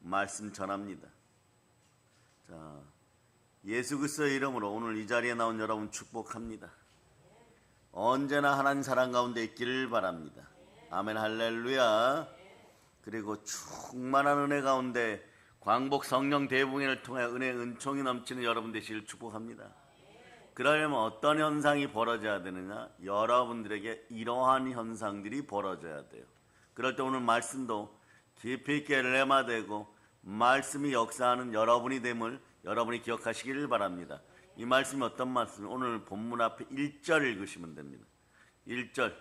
말씀 전합니다. 자, 예수 그리스도의 이름으로 오늘 이 자리에 나온 여러분 축복합니다. 언제나 하나님 사랑 가운데 있기를 바랍니다. 아멘 할렐루야. 그리고 충만한 은혜 가운데 광복 성령 대붕인을 통해 은혜 은총이 넘치는 여러분 되시길 축복합니다. 그러려면 어떤 현상이 벌어져야 되느냐? 여러분들에게 이러한 현상들이 벌어져야 돼요. 그럴 때 오늘 말씀도 깊이 있게 렘마되고 말씀이 역사하는 여러분이 됨을 여러분이 기억하시기를 바랍니다. 이 말씀이 어떤 말씀이에요? 오늘 본문 앞에 1절 읽으시면 됩니다. 1절.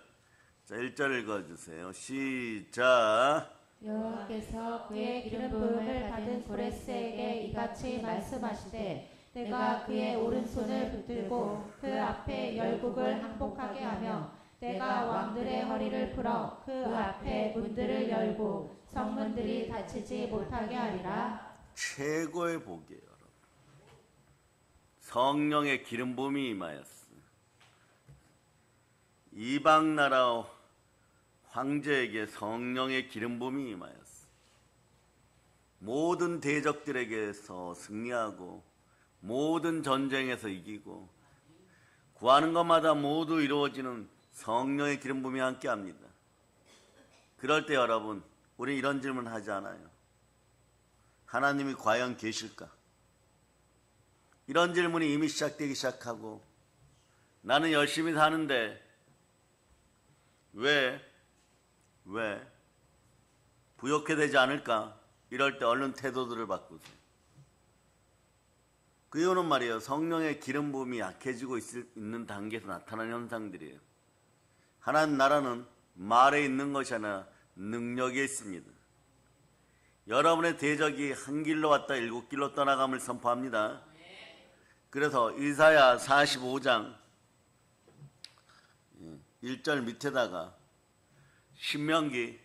자, 1절 읽어주세요. 시작. 여호와께서 그의 기름 부음을 받은 고레스에게 이같이 말씀하시되 내가 그의 오른손을 붙들고 그 앞에 열국을 항복하게 하며 내가 왕들의 허리를 풀어 그 앞에 문들을 열고 성문들이 닫히지 못하게 하리라. 최고의 복이에요, 여러분. 성령의 기름 부음이 임하였어. 이방 나라 황제에게 성령의 기름 부음이 임하였어. 모든 대적들에게서 승리하고 모든 전쟁에서 이기고 구하는 것마다 모두 이루어지는 성령의 기름 부음이 함께합니다. 그럴 때 여러분, 우리 이런 질문 하지 않아요. 하나님이 과연 계실까? 이런 질문이 이미 시작되기 시작하고 나는 열심히 사는데 왜 부욕해 되지 않을까? 이럴 때 얼른 태도들을 바꾸세요. 그 이유는 말이에요. 성령의 기름 부음이 약해지고 있는 단계에서 나타나는 현상들이에요. 하나님 나라는 말에 있는 것이 아니라 능력에 있습니다. 여러분의 대적이 한 길로 왔다 7길로 떠나감을 선포합니다. 그래서 이사야 45장 1절 밑에다가 신명기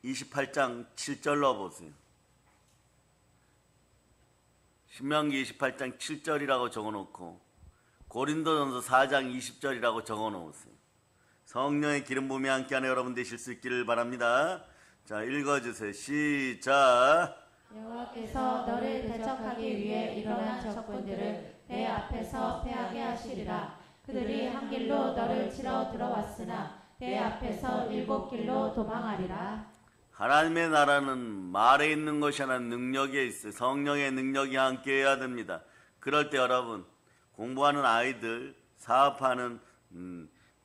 28장 7절 넣어보세요. 신명기 28장 7절이라고 적어놓고 고린도전서 4장 20절이라고 적어놓으세요. 성령의 기름 부음이 함께하는 여러분 되실 수 있기를 바랍니다. 자, 읽어주세요. 시작. 여호와께서 너를 대적하기 위해 일어난 적군들을 내 앞에서 패하게 하시리라. 그들이 한 길로 너를 치러 들어왔으나 내 앞에서 7길로 도망하리라. 하나님의 나라는 말에 있는 것이 아니라 능력에 있어요. 성령의 능력이 함께해야 됩니다. 그럴 때 여러분, 공부하는 아이들, 사업하는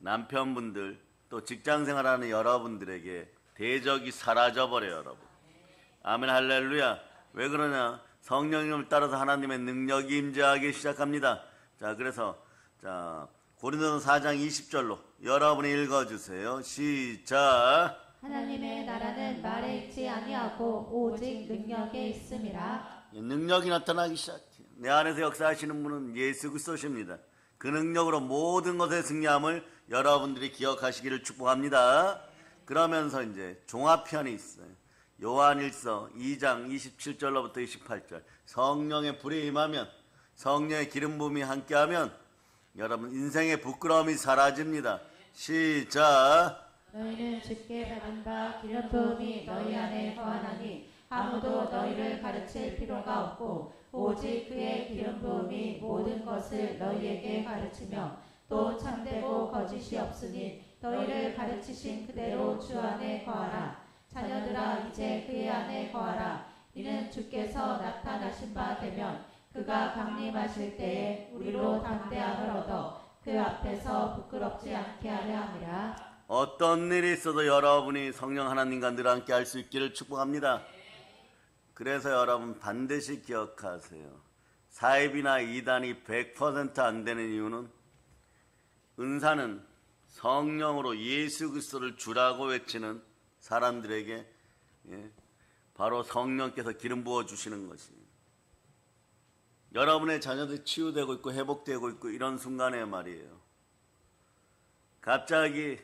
남편분들, 또 직장생활하는 여러분들에게 대적이 사라져버려요, 여러분. 아멘 할렐루야. 왜 그러냐? 성령님을 따라서 하나님의 능력이 임재하기 시작합니다. 자, 그래서 고린도서 4장 20절로 여러분이 읽어주세요. 시작. 하나님의 나라는 말에 있지 아니하고 오직 능력에 있음이라. 능력이 나타나기 시작해요. 내 안에서 역사하시는 분은 예수 그리스도십니다. 그 능력으로 모든 것에 승리함을 여러분들이 기억하시기를 축복합니다. 그러면서 이제 종합편이 있어요. 요한일서 2장 27절로부터 28절. 성령의 불이 임하면, 성령의 기름 부음이 함께하면 여러분 인생의 부끄러움이 사라집니다. 시작. 너희는 주께 받은 바 기름 부음이 너희 안에 거하나니 아무도 너희를 가르칠 필요가 없고 오직 그의 기름 부음이 모든 것을 너희에게 가르치며 또 참되고 거짓이 없으니 너희를 가르치신 그대로 주 안에 거하라. 자녀들아 이제 그의 안에 거하라. 이는 주께서 나타나신 바 되면 그가 강림하실 때에 우리로 담대함을 얻어 그 앞에서 부끄럽지 않게 하려 함이라. 어떤 일이 있어도 여러분이 성령 하나님과 늘 함께 할 수 있기를 축복합니다. 그래서 여러분 반드시 기억하세요. 사입이나 이단이 100% 안 되는 이유는 은사는 성령으로 예수 그리스도를 주라고 외치는 사람들에게 바로 성령께서 기름 부어주시는 것입니다. 여러분의 자녀들이 치유되고 있고 회복되고 있고 이런 순간에 말이에요. 갑자기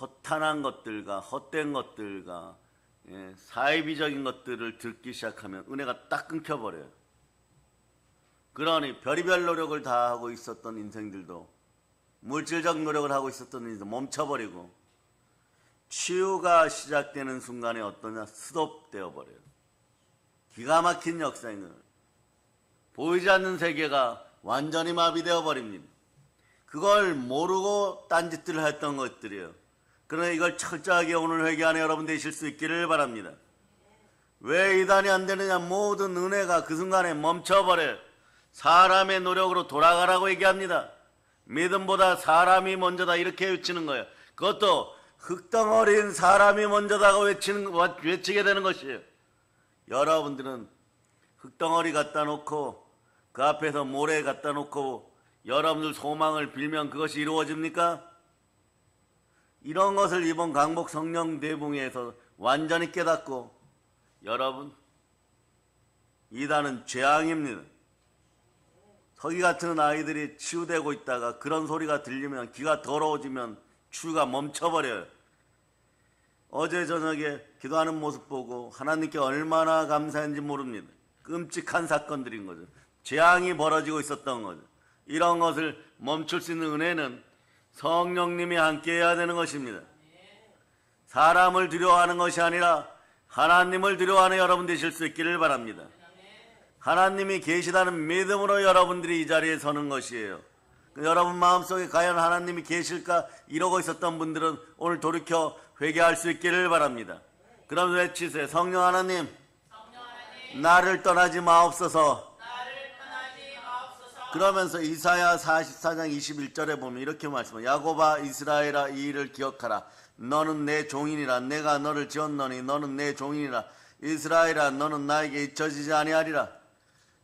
허탄한 것들과 헛된 것들과 사이비적인 것들을 듣기 시작하면 은혜가 딱 끊겨버려요. 그러니 별의별 노력을 다하고 있었던 인생들도 물질적 노력을 하고 있었던 인생도 멈춰버리고 치유가 시작되는 순간에 어떠냐? 스톱되어 버려요. 기가 막힌 역사인 거예요. 보이지 않는 세계가 완전히 마비되어 버립니다. 그걸 모르고 딴짓들을 했던 것들이에요. 그러나 이걸 철저하게 오늘 회개하는 여러분 되실 수 있기를 바랍니다. 왜 이단이 안 되느냐? 모든 은혜가 그 순간에 멈춰버려요. 사람의 노력으로 돌아가라고 얘기합니다. 믿음보다 사람이 먼저다 이렇게 외치는 거예요. 그것도 흙덩어리인 사람이 먼저다고 외치게 되는 것이에요. 여러분들은 흙덩어리 갖다 놓고 그 앞에서 모래 갖다 놓고 여러분들 소망을 빌면 그것이 이루어집니까? 이런 것을 이번 강복 성령 대붕에서 완전히 깨닫고, 여러분, 이단은 재앙입니다. 서기 같은 아이들이 치유되고 있다가 그런 소리가 들리면, 귀가 더러워지면 치유가 멈춰버려요. 어제 저녁에 기도하는 모습 보고 하나님께 얼마나 감사한지 모릅니다. 끔찍한 사건들인 거죠. 재앙이 벌어지고 있었던 거죠. 이런 것을 멈출 수 있는 은혜는 성령님이 함께 해야 되는 것입니다. 사람을 두려워하는 것이 아니라 하나님을 두려워하는 여러분 되실 수 있기를 바랍니다. 하나님이 계시다는 믿음으로 여러분들이 이 자리에 서는 것이에요. 여러분 마음속에 과연 하나님이 계실까 이러고 있었던 분들은 오늘 돌이켜 회개할 수 있기를 바랍니다. 그럼 외치세요. 성령 하나님, 나를 떠나지 마옵소서. 그러면서 이사야 44장 21절에 보면 이렇게 말씀해요. 야곱아 이스라엘아 이 일을 기억하라. 너는 내 종이니라. 내가 너를 지었노니 너는 내 종이니라. 이스라엘아 너는 나에게 잊혀지지 아니하리라.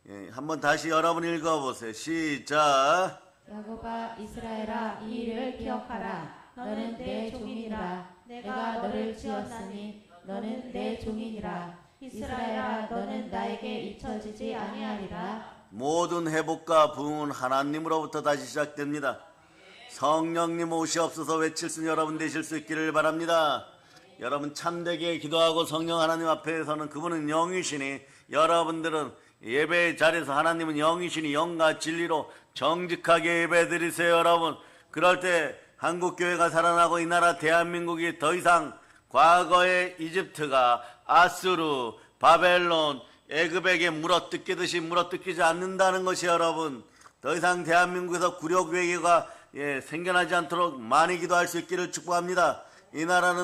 예, 한번 다시 여러분 읽어보세요. 시작. 야곱아 이스라엘아 이 일을 기억하라. 너는 내 종이니라. 내가 너를 지었으니 너는 내 종이니라. 이스라엘아 너는 나에게 잊혀지지 아니하리라. 모든 회복과 부흥은 하나님으로부터 다시 시작됩니다. 성령님 오시옵소서 외칠 수 있는 여러분 되실 수 있기를 바랍니다. 여러분 참되게 기도하고 성령 하나님 앞에 서는 그분은 영이시니, 여러분들은 예배의 자리에서 하나님은 영이시니 영과 진리로 정직하게 예배드리세요. 여러분, 그럴 때 한국교회가 살아나고 이 나라 대한민국이 더 이상 과거의 이집트가 아수르, 바벨론, 애굽에게 물어뜯기듯이 물어뜯기지 않는다는 것이, 여러분, 더 이상 대한민국에서 굴욕외교가 생겨나지 않도록 많이 기도할 수 있기를 축복합니다. 이 나라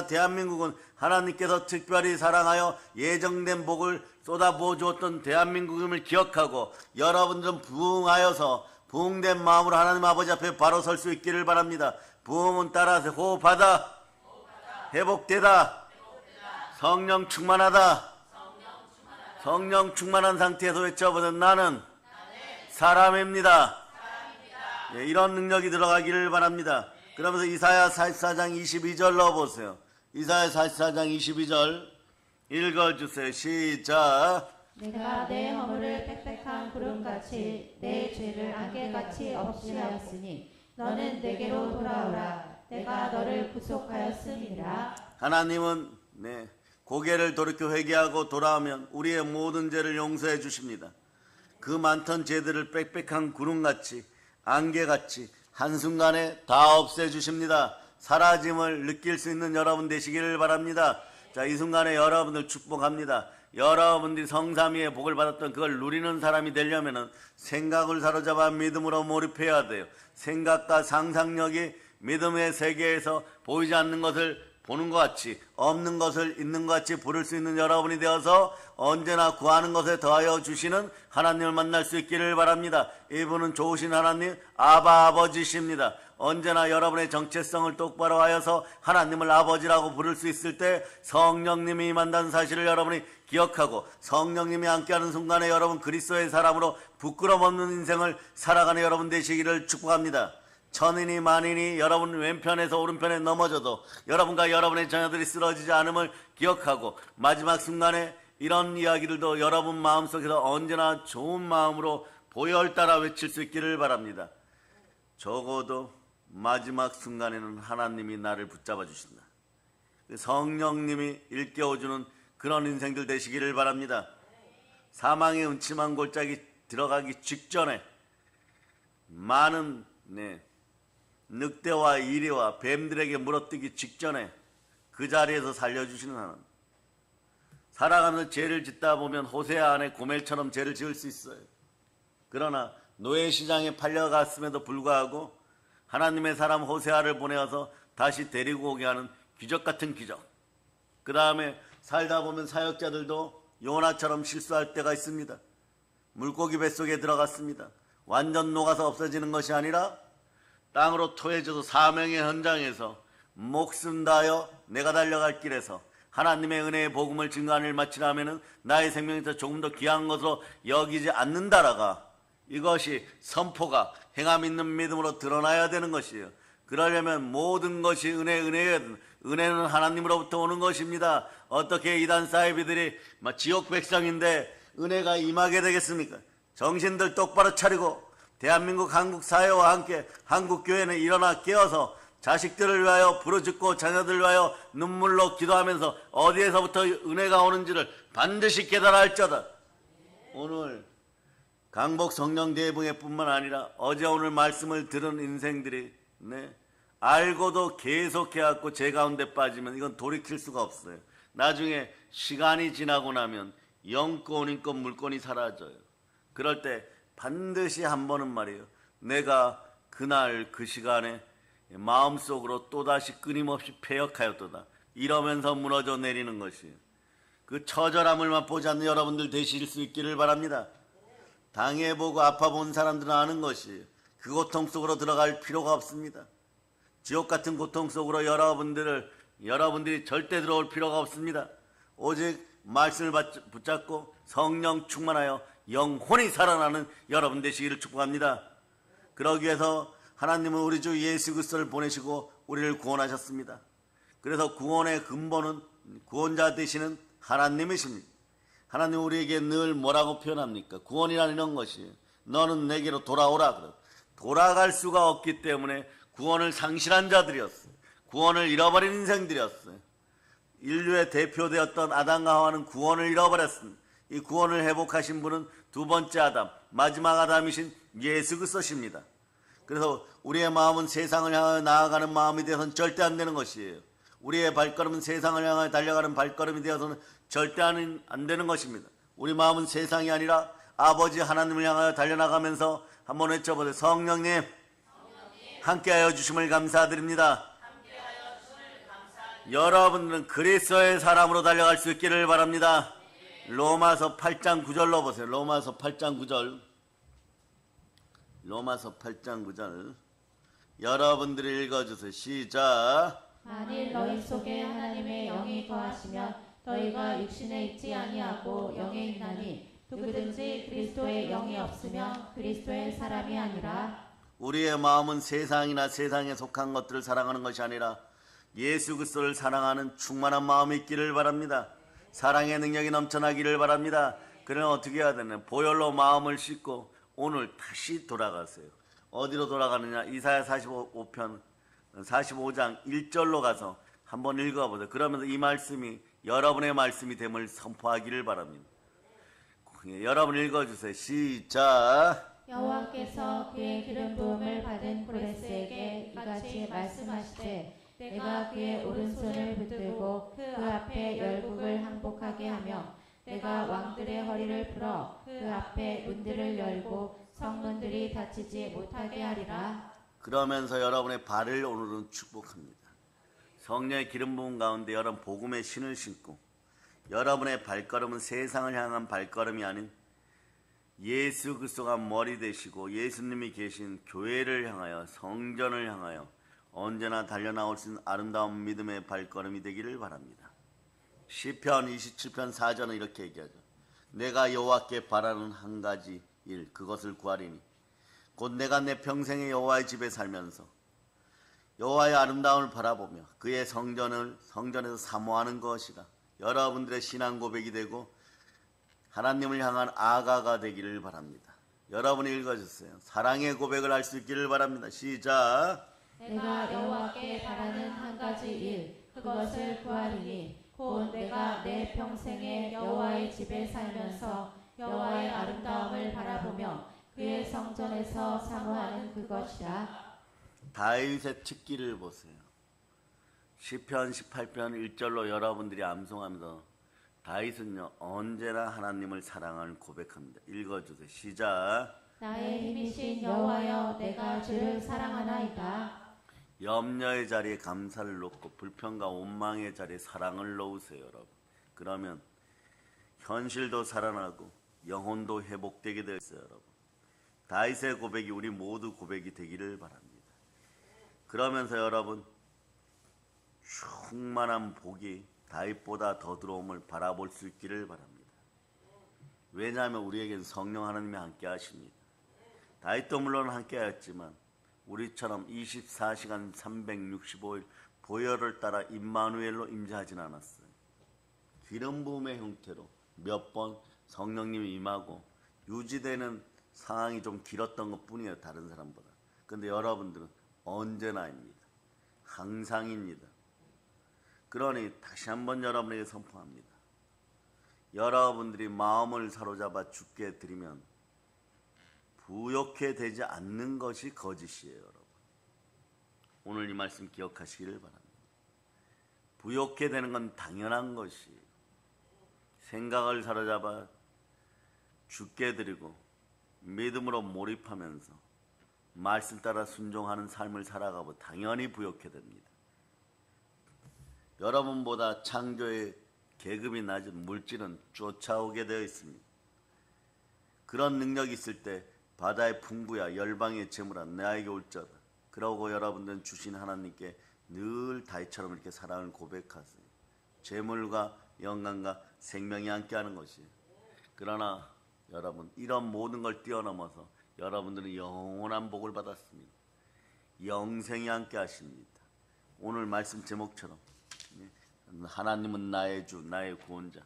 대한민국은 하나님께서 특별히 사랑하여 예정된 복을 쏟아부어 주었던 대한민국임을 기억하고, 여러분들은 부흥하여서 부흥된 마음으로 하나님 아버지 앞에 바로 설 수 있기를 바랍니다. 부흥은 따라서 호흡하다, 회복되다, 성령 충만하다. 성령 충만한 상태에서 외쳐보세요. 나는 사람입니다. 예, 이런 능력이 들어가기를 바랍니다. 그러면서 이사야 44장 22절 넣어보세요. 이사야 44장 22절 읽어주세요. 시작. 내가 내 허물을 빽빽한 구름같이 내 죄를 안개같이 없이 하였으니 너는 내게로 돌아오라. 내가 너를 구속하였음이니라. 하나님은 고개를 돌이켜 회개하고 돌아오면 우리의 모든 죄를 용서해 주십니다. 그 많던 죄들을 빽빽한 구름같이 안개같이 한순간에 다 없애주십니다. 사라짐을 느낄 수 있는 여러분 되시기를 바랍니다. 자, 이 순간에 여러분들 축복합니다. 여러분들이 성삼위의 복을 받았던 그걸 누리는 사람이 되려면 생각을 사로잡아 믿음으로 몰입해야 돼요. 생각과 상상력이 믿음의 세계에서 보이지 않는 것을 보는 것 같이, 없는 것을 있는 것 같이 부를 수 있는 여러분이 되어서 언제나 구하는 것에 더하여 주시는 하나님을 만날 수 있기를 바랍니다. 이분은 좋으신 하나님, 아바 아버지십니다. 언제나 여러분의 정체성을 똑바로 하여서 하나님을 아버지라고 부를 수 있을 때 성령님이 임한다는 사실을 여러분이 기억하고, 성령님이 함께하는 순간에 여러분 그리스도의 사람으로 부끄럼 없는 인생을 살아가는 여러분 되시기를 축복합니다. 천인이 만인이 여러분 왼편에서 오른편에 넘어져도 여러분과 여러분의 자녀들이 쓰러지지 않음을 기억하고, 마지막 순간에 이런 이야기들도 여러분 마음속에서 언제나 좋은 마음으로 보혈 따라 외칠 수 있기를 바랍니다. 적어도 마지막 순간에는 하나님이 나를 붙잡아 주신다. 성령님이 일깨워주는 그런 인생들 되시기를 바랍니다. 사망의 음침한 골짜기 들어가기 직전에 많은 늑대와 이리와 뱀들에게 물어뜯기 직전에 그 자리에서 살려주시는 하나님, 살아가면서 죄를 짓다 보면 호세아 안에 고멜처럼 죄를 지을 수 있어요. 그러나 노예 시장에 팔려갔음에도 불구하고 하나님의 사람 호세아를 보내어서 다시 데리고 오게 하는 기적 같은 기적. 그 다음에 살다 보면 사역자들도 요나처럼 실수할 때가 있습니다. 물고기 뱃속에 들어갔습니다. 완전 녹아서 없어지는 것이 아니라 땅으로 토해져도 사명의 현장에서 목숨 다하여 내가 달려갈 길에서 하나님의 은혜의 복음을 증거하는 일 마치라면은 나의 생명에서 조금 더 귀한 것으로 여기지 않는다라가 이것이 선포가 행함 있는 믿음으로 드러나야 되는 것이에요. 그러려면 모든 것이 은혜는 하나님으로부터 오는 것입니다. 어떻게 이단 사이비들이 지옥 백성인데 은혜가 임하게 되겠습니까? 정신들 똑바로 차리고 대한민국 한국 사회와 함께 한국 교회는 일어나 깨어서 자식들을 위하여 부르짖고 자녀들을 위하여 눈물로 기도하면서 어디에서부터 은혜가 오는지를 반드시 깨달아 할지어다. 오늘 강복 성령 대붕회뿐만 아니라 어제 오늘 말씀을 들은 인생들이 알고도 계속해갖고 죄 가운데 빠지면 이건 돌이킬 수가 없어요. 나중에 시간이 지나고 나면 영권인권 물권이 사라져요. 그럴 때 반드시 한 번은 말이에요. 내가 그날 그 시간에 마음속으로 또다시 끊임없이 패역하였도다. 이러면서 무너져 내리는 것이에요. 그 처절함을 맛보지 않는 여러분들 되실 수 있기를 바랍니다. 당해보고 아파본 사람들은 아는 것이에요. 그 고통 속으로 들어갈 필요가 없습니다. 지옥 같은 고통 속으로 여러분들이 절대 들어올 필요가 없습니다. 오직 말씀을 붙잡고 성령 충만하여 영혼이 살아나는 여러분 되시기를 축복합니다. 그러기 위해서 하나님은 우리 주 예수 그리스도를 보내시고 우리를 구원하셨습니다. 그래서 구원의 근본은 구원자 되시는 하나님이십니다. 하나님 우리에게 늘 뭐라고 표현합니까? 구원이라는 이런 것이에요. 너는 내게로 돌아오라. 그래요. 돌아갈 수가 없기 때문에 구원을 상실한 자들이었어요. 구원을 잃어버린 인생들이었어요. 인류의 대표되었던 아담과 하와는 구원을 잃어버렸습니다. 이 구원을 회복하신 분은 두 번째 아담, 마지막 아담이신 예수 그리스도십니다. 그래서 우리의 마음은 세상을 향하여 나아가는 마음이 되어서는 절대 안 되는 것이에요. 우리의 발걸음은 세상을 향하여 달려가는 발걸음이 되어서는 절대 안 되는 것입니다. 우리 마음은 세상이 아니라 아버지 하나님을 향하여 달려나가면서 한번 외쳐보세요. 성령님 함께하여 주심을 감사드립니다. 여러분들은 그리스도의 사람으로 달려갈 수 있기를 바랍니다. 로마서 8장 9절로 보세요. 로마서 8장 9절 여러분들이 읽어주세요. 시작. 만일 너희 속에 하나님의 영이 거하시면 너희가 육신에 있지 아니하고 영에 있나니 누구든지 그리스도의 영이 없으면 그리스도의 사람이 아니라. 우리의 마음은 세상이나 세상에 속한 것들을 사랑하는 것이 아니라 예수 그리스도를 사랑하는 충만한 마음이 있기를 바랍니다. 사랑의 능력이 넘쳐나기를 바랍니다. 그러면 어떻게 해야 되나? 보혈로 마음을 씻고 오늘 다시 돌아가세요. 어디로 돌아가느냐? 이사야 45장 1절로 가서 한번 읽어보세요. 그러면서 이 말씀이 여러분의 말씀이 됨을 선포하기를 바랍니다. 여러분 읽어주세요. 시작. 여호와께서 그의 기름 부음을 받은 고레스에게 이같이 말씀하시되 내가 그의 오른손을 붙들고 그 앞에 열국을 항복하게 하며 내가 왕들의 허리를 풀어 그 앞에 문들을 열고 성문들이 닫히지 못하게 하리라. 그러면서 여러분의 발을 오늘은 축복합니다. 성령의 기름 부음 가운데 여러분 복음의 신을 신고 여러분의 발걸음은 세상을 향한 발걸음이 아닌 예수 그리스도가 머리 되시고 예수님이 계신 교회를 향하여 성전을 향하여 언제나 달려나올 수 있는 아름다운 믿음의 발걸음이 되기를 바랍니다. 시편 27편 4절은 이렇게 얘기하죠. 내가 여호와께 바라는 한 가지 일 그것을 구하리니 곧 내가 내 평생에 여호와의 집에 살면서 여호와의 아름다움을 바라보며 그의 성전에서 사모하는 것이라. 여러분들의 신앙 고백이 되고 하나님을 향한 아가가 되기를 바랍니다. 여러분이 읽어주세요. 사랑의 고백을 할 수 있기를 바랍니다. 시작. 내가 여호와께 바라는 한 가지 일 그것을 구하리니 곧 내가 내 평생에 여호와의 집에 살면서 여호와의 아름다움을 바라보며 그의 성전에서 사모하는 그것이라. 다윗의 특기를 보세요. 시편 18편 1절로 여러분들이 암송하면서 다윗은요 언제나 하나님을 사랑하는 고백합니다. 읽어주세요. 시작. 나의 힘이신 여호와여, 내가 주를 사랑하나이다. 염려의 자리에 감사를 놓고 불평과 원망의 자리에 사랑을 놓으세요, 여러분. 그러면 현실도 살아나고 영혼도 회복되게 되어 있어요, 여러분. 다윗의 고백이 우리 모두 고백이 되기를 바랍니다. 그러면서 여러분 충만한 복이 다윗보다 더 들어옴을 바라볼 수 있기를 바랍니다. 왜냐하면 우리에겐 성령 하나님이 함께 하십니다. 다윗도 물론 함께 하였지만 우리처럼 24시간 365일 보혈을 따라 임마누엘로 임재하진 않았어요. 기름 부음의 형태로 몇 번 성령님이 임하고 유지되는 상황이 좀 길었던 것 뿐이에요, 다른 사람보다. 근데 여러분들은 언제나입니다. 항상입니다. 그러니 다시 한번 여러분에게 선포합니다. 여러분들이 마음을 사로잡아 주께 드리면 부욕해 되지 않는 것이 거짓이에요, 여러분. 오늘 이 말씀 기억하시기를 바랍니다. 부욕해 되는 건 당연한 것이에요. 생각을 사로잡아 주께 드리고 믿음으로 몰입하면서 말씀 따라 순종하는 삶을 살아가고 당연히 부욕해 됩니다. 여러분보다 창조의 계급이 낮은 물질은 쫓아오게 되어 있습니다. 그런 능력이 있을 때 바다의 풍부야 열방의 재물아 내게 올지어다. 그러고 여러분들은 주신 하나님께 늘 다윗처럼 이렇게 사랑을 고백하세요. 재물과 영광과 생명이 함께하는 것이에요. 그러나 여러분 이런 모든 걸 뛰어넘어서 여러분들은 영원한 복을 받았습니다. 영생이 함께하십니다. 오늘 말씀 제목처럼 하나님은 나의 주, 나의 구원자.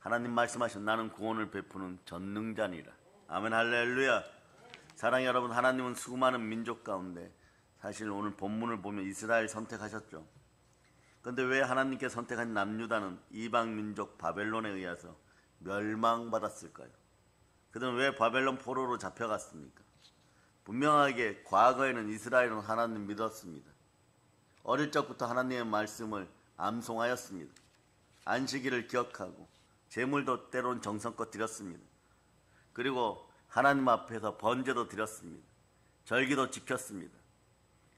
하나님 말씀하신 나는 구원을 베푸는 전능자니라. 아멘 할렐루야. 사랑하는 여러분, 하나님은 수많은 민족 가운데 사실 오늘 본문을 보면 이스라엘 선택하셨죠. 그런데 왜 하나님께 선택한 남유다는 이방 민족 바벨론에 의해서 멸망받았을까요? 그들은 왜 바벨론 포로로 잡혀갔습니까? 분명하게 과거에는 이스라엘은 하나님 믿었습니다. 어릴 적부터 하나님의 말씀을 암송하였습니다. 안식일을 기억하고 제물도 때론 정성껏 드렸습니다. 그리고 하나님 앞에서 번제도 드렸습니다. 절기도 지켰습니다.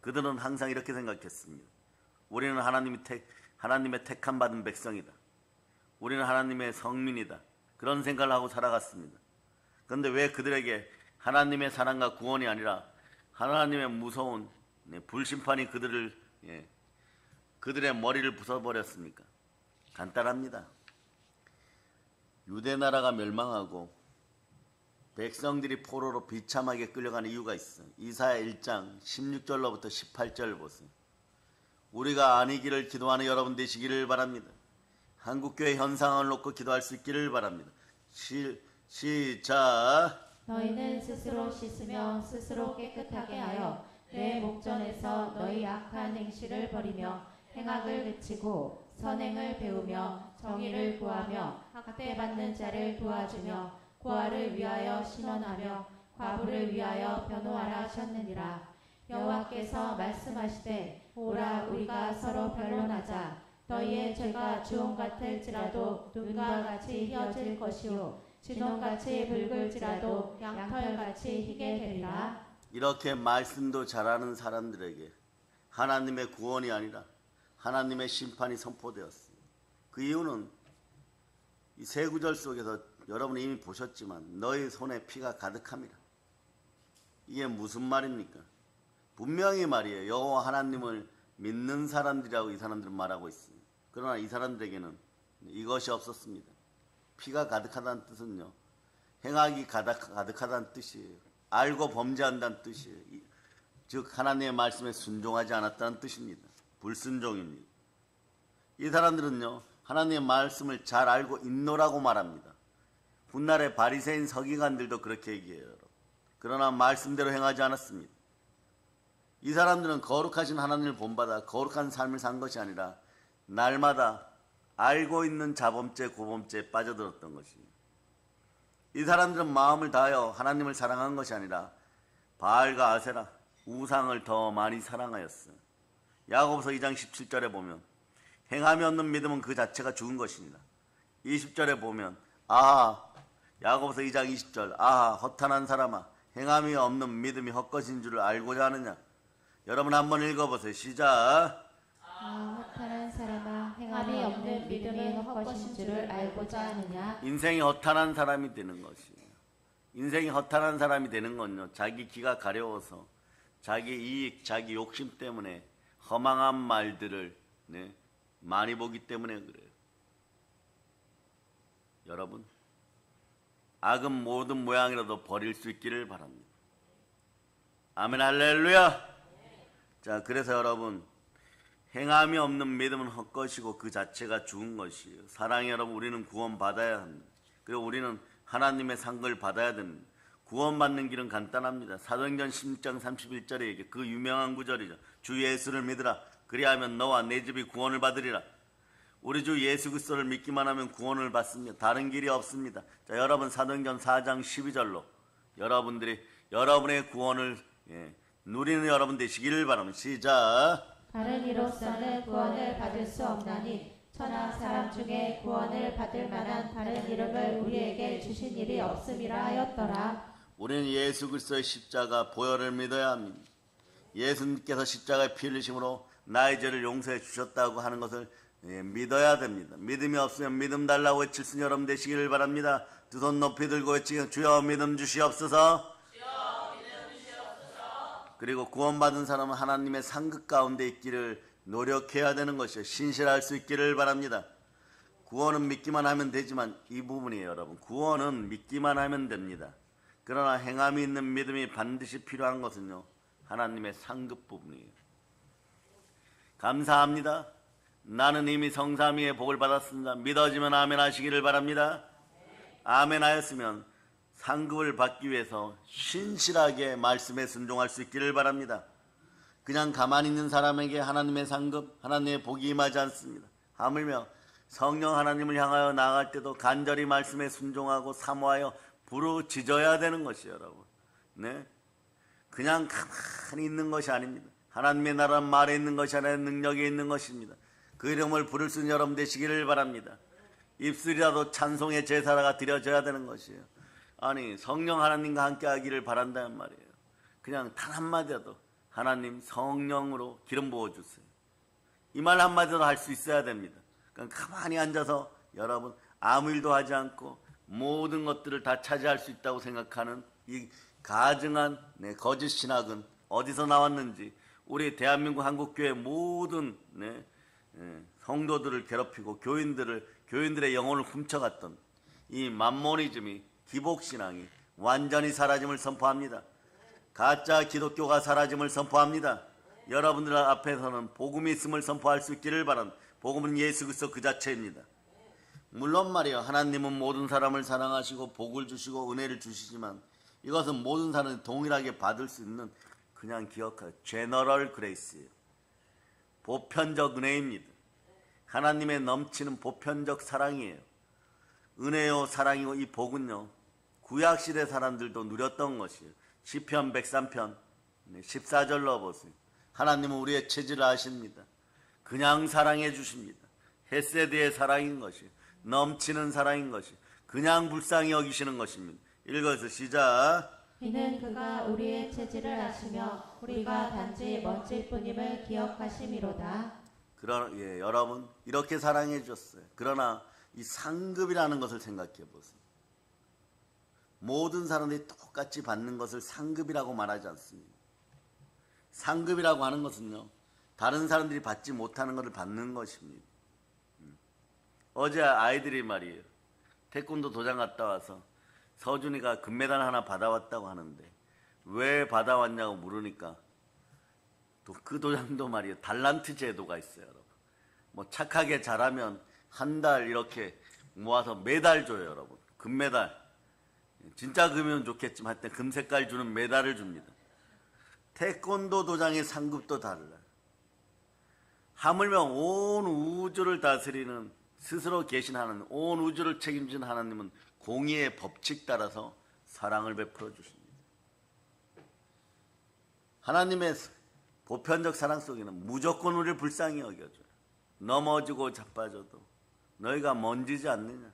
그들은 항상 이렇게 생각했습니다. 우리는 하나님의 택함 받은 백성이다. 우리는 하나님의 성민이다. 그런 생각을 하고 살아갔습니다. 그런데 왜 그들에게 하나님의 사랑과 구원이 아니라 하나님의 무서운 불심판이 그들의 머리를 부숴버렸습니까? 간단합니다. 유대나라가 멸망하고 백성들이 포로로 비참하게 끌려가는 이유가 있어요. 이사야 1장 16절로부터 18절 보세요. 우리가 아니기를 기도하는 여러분 되시기를 바랍니다. 한국교회 현 상황을 놓고 기도할 수 있기를 바랍니다. 시작. 너희는 스스로 씻으며 스스로 깨끗하게 하여 내 목전에서 너희 악한 행실을 버리며 행악을 그치고 선행을 배우며 정의를 구하며 학대받는 자를 도와주며 고아를 위하여 신원하며 과부를 위하여 변호하라 하셨느니라. 여호와께서 말씀하시되 오라 우리가 서로 변론하자. 너희의 죄가 주홍 같을지라도 눈과 같이 휘어질 것이요 진홍같이 붉을지라도 양털같이 희게 되리라. 이렇게 말씀도 잘하는 사람들에게 하나님의 구원이 아니라 하나님의 심판이 선포되었습니다. 그 이유는 이 세 구절 속에서 여러분이 이미 보셨지만 너희 손에 피가 가득함이라. 이게 무슨 말입니까? 분명히 말이에요. 여호와 하나님을 믿는 사람들이라고 이 사람들은 말하고 있습니다. 그러나 이 사람들에게는 이것이 없었습니다. 피가 가득하다는 뜻은요, 행악이 가득하다는 뜻이에요. 알고 범죄한다는 뜻이에요. 즉 하나님의 말씀에 순종하지 않았다는 뜻입니다. 불순종입니다. 이 사람들은요 하나님의 말씀을 잘 알고 있노라고 말합니다. 훗날의 바리새인 서기관들도 그렇게 얘기해요. 그러나 말씀대로 행하지 않았습니다. 이 사람들은 거룩하신 하나님을 본받아 거룩한 삶을 산 것이 아니라 날마다 알고 있는 자범죄 고범죄에 빠져들었던 것입니다. 이 사람들은 마음을 다하여 하나님을 사랑한 것이 아니라 바알과 아세라 우상을 더 많이 사랑하였어요. 야고보서 2장 17절에 보면 행함이 없는 믿음은 그 자체가 죽은 것입니다. 20절에 보면 야고보서 2장 20절 허탄한 사람아 행함이 없는 믿음이 헛것인 줄을 알고자 하느냐. 여러분 한번 읽어보세요. 시작. 허탄한 사람아 행함이 없는 믿음이 헛것인 줄을 알고자 하느냐. 인생이 허탄한 사람이 되는 것이에요. 인생이 허탄한 사람이 되는 건요, 자기 기가 가려워서 자기 이익, 자기 욕심 때문에 허망한 말들을 많이 보기 때문에 그래요. 여러분, 악은 모든 모양이라도 버릴 수 있기를 바랍니다. 아멘, 할렐루야. 자, 그래서 여러분, 행함이 없는 믿음은 헛것이고 그 자체가 죽은 것이에요. 사랑해 여러분, 우리는 구원받아야 합니다. 그리고 우리는 하나님의 상급을 받아야 됩니다. 구원받는 길은 간단합니다. 사도행전 16장 31절에 그 유명한 구절이죠. 주 예수를 믿으라. 그리하면 너와 내 집이 구원을 받으리라. 우리 주 예수 그리스도를 믿기만 하면 구원을 받습니다. 다른 길이 없습니다. 자, 여러분 사도행전 4장 12절로 여러분들이 여러분의 구원을 누리는 여러분 되시기를 바랍니다. 시작. 다른 이로서는 구원을 받을 수 없나니 천하 사람 중에 구원을 받을 만한 다른 이름을 우리에게 주신 일이 없음이라 하였더라. 우리는 예수 그리스도의 십자가 보혈을 믿어야 합니다. 예수님께서 십자가에 피 흘리심으로 나의 죄를 용서해 주셨다고 하는 것을 믿어야 됩니다. 믿음이 없으면 믿음 달라고 외칠 수 여러분 되시기를 바랍니다. 두 손 높이 들고 외치며 주여 믿음 주시옵소서. 그리고 구원받은 사람은 하나님의 상급 가운데 있기를 노력해야 되는 것이요, 신실할 수 있기를 바랍니다. 구원은 믿기만 하면 되지만 이 부분이에요. 여러분, 구원은 믿기만 하면 됩니다. 그러나 행함이 있는 믿음이 반드시 필요한 것은요, 하나님의 상급 부분이에요. 감사합니다. 나는 이미 성삼위의 복을 받았습니다. 믿어지면 아멘 하시기를 바랍니다. 아멘 하였으면 상급을 받기 위해서 신실하게 말씀에 순종할 수 있기를 바랍니다. 그냥 가만히 있는 사람에게 하나님의 상급, 하나님의 복이 임하지 않습니다. 하물며 성령 하나님을 향하여 나아갈 때도 간절히 말씀에 순종하고 사모하여 부르짖어야 되는 것이에요, 여러분. 네? 그냥 가만히 있는 것이 아닙니다. 하나님의 나라는 말에 있는 것이 아니라 능력에 있는 것입니다. 그 이름을 부를 수 있는 여러분 되시기를 바랍니다. 입술이라도 찬송의 제사가 드려져야 되는 것이에요. 아니, 성령 하나님과 함께 하기를 바란다는 말이에요. 그냥 단 한마디라도 하나님 성령으로 기름 부어주세요. 이 말 한마디도 할 수 있어야 됩니다. 그냥 가만히 앉아서 여러분 아무 일도 하지 않고 모든 것들을 다 차지할 수 있다고 생각하는 이 가증한 거짓 신학은 어디서 나왔는지, 우리 대한민국 한국교회 모든 성도들을 괴롭히고 교인들의 영혼을 훔쳐갔던 이 맘모니즘이, 기복신앙이 완전히 사라짐을 선포합니다. 가짜 기독교가 사라짐을 선포합니다. 여러분들 앞에서는 복음이 있음을 선포할 수 있기를 바랍니다. 복음은 예수 그리스도 그 자체입니다. 물론 말이요, 하나님은 모든 사람을 사랑하시고 복을 주시고 은혜를 주시지만 이것은 모든 사람이 동일하게 받을 수 있는, 그냥 기억하세요, 제너럴 그레이스예요. 보편적 은혜입니다. 하나님의 넘치는 보편적 사랑이에요. 은혜요 사랑이고, 이 복은요 구약시대 사람들도 누렸던 것이에요. 시편 103편 14절로 보세요. 하나님은 우리의 체질을 아십니다. 그냥 사랑해 주십니다. 헤세드의 사랑인 것이, 넘치는 사랑인 것이, 그냥 불쌍히 여기시는 것입니다. 읽어서 시작. 이는 그가 우리의 체질을 아시며 우리가 단지 먼지뿐임을 기억하심이로다. 여러분 이렇게 사랑해 주셨어요. 그러나 이 상급이라는 것을 생각해 보세요. 모든 사람들이 똑같이 받는 것을 상급이라고 말하지 않습니다. 상급이라고 하는 것은요, 다른 사람들이 받지 못하는 것을 받는 것입니다. 어제 아이들이 말이에요, 태권도 도장 갔다 와서 서준이가 금메달 하나 받아왔다고 하는데 왜 받아왔냐고 물으니까 또 그 도장도 말이에요, 달란트 제도가 있어요. 여러분, 뭐 착하게 잘하면 한 달 이렇게 모아서 메달 줘요. 여러분, 금메달. 진짜 금이면 좋겠지만 하여튼 금색깔 주는 메달을 줍니다. 태권도 도장의 상급도 달라요. 하물며 온 우주를 다스리는, 스스로 계신 하나님, 온 우주를 책임지는 하나님은 공의의 법칙 따라서 사랑을 베풀어 주십니다. 하나님의 보편적 사랑 속에는 무조건 우리를 불쌍히 여겨줘요. 넘어지고 자빠져도 너희가 먼지지 않느냐,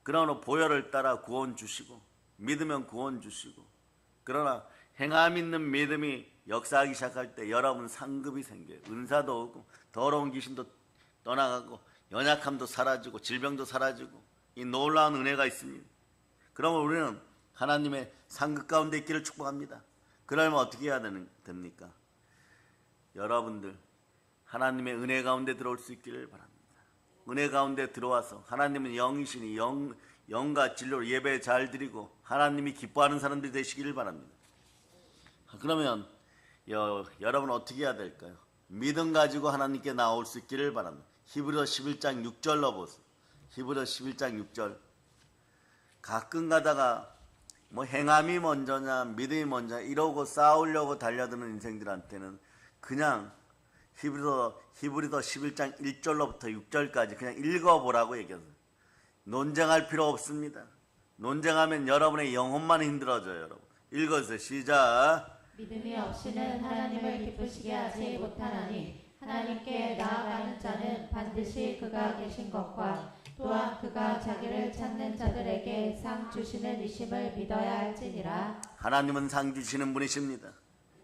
그러나 보혈을 따라 구원 주시고 믿으면 구원 주시고, 그러나 행함 있는 믿음이 역사하기 시작할 때 여러분 상급이 생겨요. 은사도 오고 더러운 귀신도 떠나가고 연약함도 사라지고 질병도 사라지고 이 놀라운 은혜가 있습니다. 그러면 우리는 하나님의 상급 가운데 있기를 축복합니다. 그러면 어떻게 해야 됩니까? 여러분들 하나님의 은혜 가운데 들어올 수 있기를 바랍니다. 은혜 가운데 들어와서 하나님은 영이시니 영과 진로로 예배 잘 드리고 하나님이 기뻐하는 사람들이 되시기를 바랍니다. 그러면 여러분 어떻게 해야 될까요? 믿음 가지고 하나님께 나올 수 있기를 바랍니다. 히브리서 11장 6절로 보세요. 히브리서 11장 6절. 가끔 가다가 뭐 행함이 먼저냐 믿음이 먼저냐 이러고 싸우려고 달려드는 인생들한테는 그냥 히브리서 11장 1절로부터 6절까지 그냥 읽어보라고 얘기했어요. 논쟁할 필요 없습니다. 논쟁하면 여러분의 영혼만 힘들어져요. 여러분 읽어주세요. 시작. 믿음이 없이는 하나님을 기쁘시게 하지 못하나니 하나님께 나아가는 자는 반드시 그가 계신 것과 또한 그가 자기를 찾는 자들에게 상 주시는 이심을 믿어야 할지니라. 하나님은 상 주시는 분이십니다.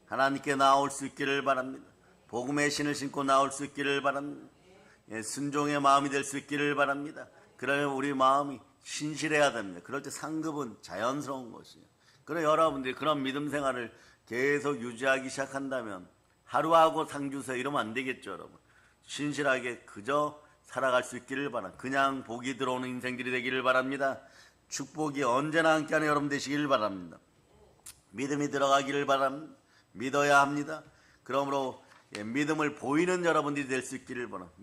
하나님께 나올 수 있기를 바랍니다. 복음의 신을 신고 나올 수 있기를 바랍니다. 순종의 마음이 될 수 있기를 바랍니다. 그러면 우리 마음이 신실해야 됩니다. 그럴 때 상급은 자연스러운 것이에요. 그럼 여러분들이 그런 믿음 생활을 계속 유지하기 시작한다면 하루하고 상 주세요 이러면 안 되겠죠. 여러분 신실하게 그저 살아갈 수 있기를 바랍니다. 그냥 복이 들어오는 인생들이 되기를 바랍니다. 축복이 언제나 함께하는 여러분 되시기를 바랍니다. 믿음이 들어가기를 바랍니다. 믿어야 합니다. 그러므로 믿음을 보이는 여러분들이 될 수 있기를 바랍니다.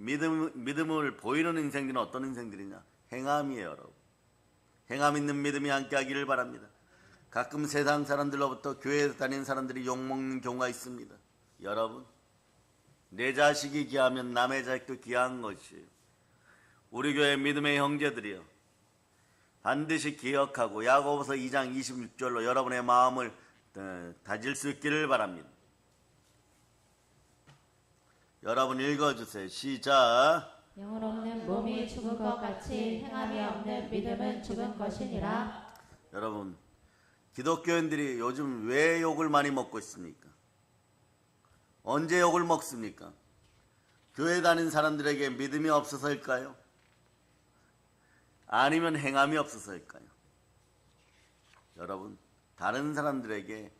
믿음을 보이는 인생들은 어떤 인생들이냐? 행함이에요. 여러분 행함 있는 믿음이 함께하기를 바랍니다. 가끔 세상 사람들로부터 교회에 다니는 사람들이 욕먹는 경우가 있습니다. 여러분 내 자식이 귀하면 남의 자식도 귀한 것이에요. 우리 교회 믿음의 형제들이요 반드시 기억하고 야고보서 2장 26절로 여러분의 마음을 다질 수 있기를 바랍니다. 여러분 읽어주세요. 시작. 영혼 없는 몸이 죽은 것 같이 행함이 없는 믿음은 죽은 것이니라. 여러분 기독교인들이 요즘 왜 욕을 많이 먹고 있습니까? 언제 욕을 먹습니까? 교회 다니는 사람들에게 믿음이 없어서일까요? 아니면 행함이 없어서일까요? 여러분 다른 사람들에게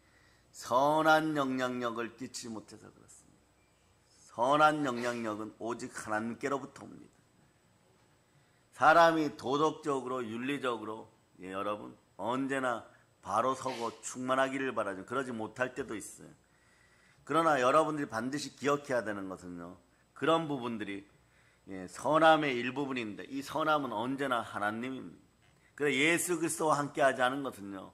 선한 영향력을 끼치지 못해서 그렇습니다. 선한 영향력은 오직 하나님께로부터 옵니다. 사람이 도덕적으로 윤리적으로 여러분 언제나 바로 서고 충만하기를 바라죠. 그러지 못할 때도 있어요. 그러나 여러분들이 반드시 기억해야 되는 것은요 그런 부분들이 선함의 일부분인데 이 선함은 언제나 하나님입니다. 그래서 예수 그리스도와 함께 하지 않은 것은요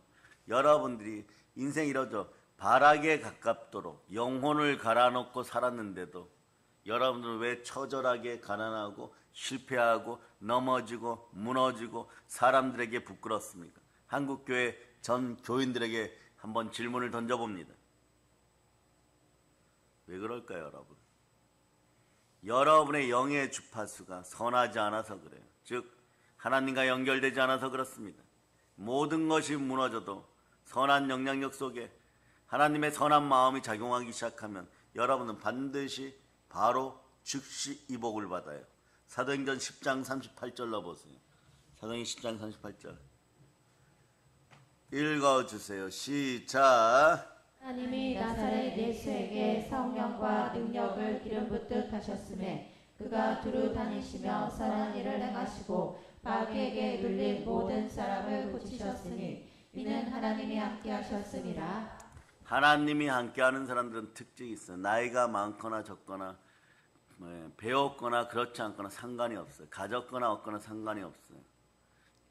여러분들이 인생 이러죠 발악에 가깝도록 영혼을 갈아놓고 살았는데도 여러분들은 왜 처절하게 가난하고 실패하고 넘어지고 무너지고 사람들에게 부끄럽습니까? 한국교회 전 교인들에게 한번 질문을 던져봅니다. 왜 그럴까요? 여러분 여러분의 영의 주파수가 선하지 않아서 그래요. 즉 하나님과 연결되지 않아서 그렇습니다. 모든 것이 무너져도 선한 영향력 속에 하나님의 선한 마음이 작용하기 시작하면 여러분은 반드시 바로 즉시 이 복을 받아요. 사도행전 10장 38절로 보세요. 사도행전 10장 38절 읽어주세요. 시작. 하나님이 나사렛 예수에게 성령과 능력을 기름 붓듯 하셨음에 그가 두루 다니시며 선한 일을 행하시고 마귀에게 눌린 모든 사람을 고치셨으니 이는 하나님이 함께 하셨음이라. 하나님이 함께하는 사람들은 특징이 있어요. 나이가 많거나 적거나 배웠거나 그렇지 않거나 상관이 없어요. 가졌거나 없거나 상관이 없어요.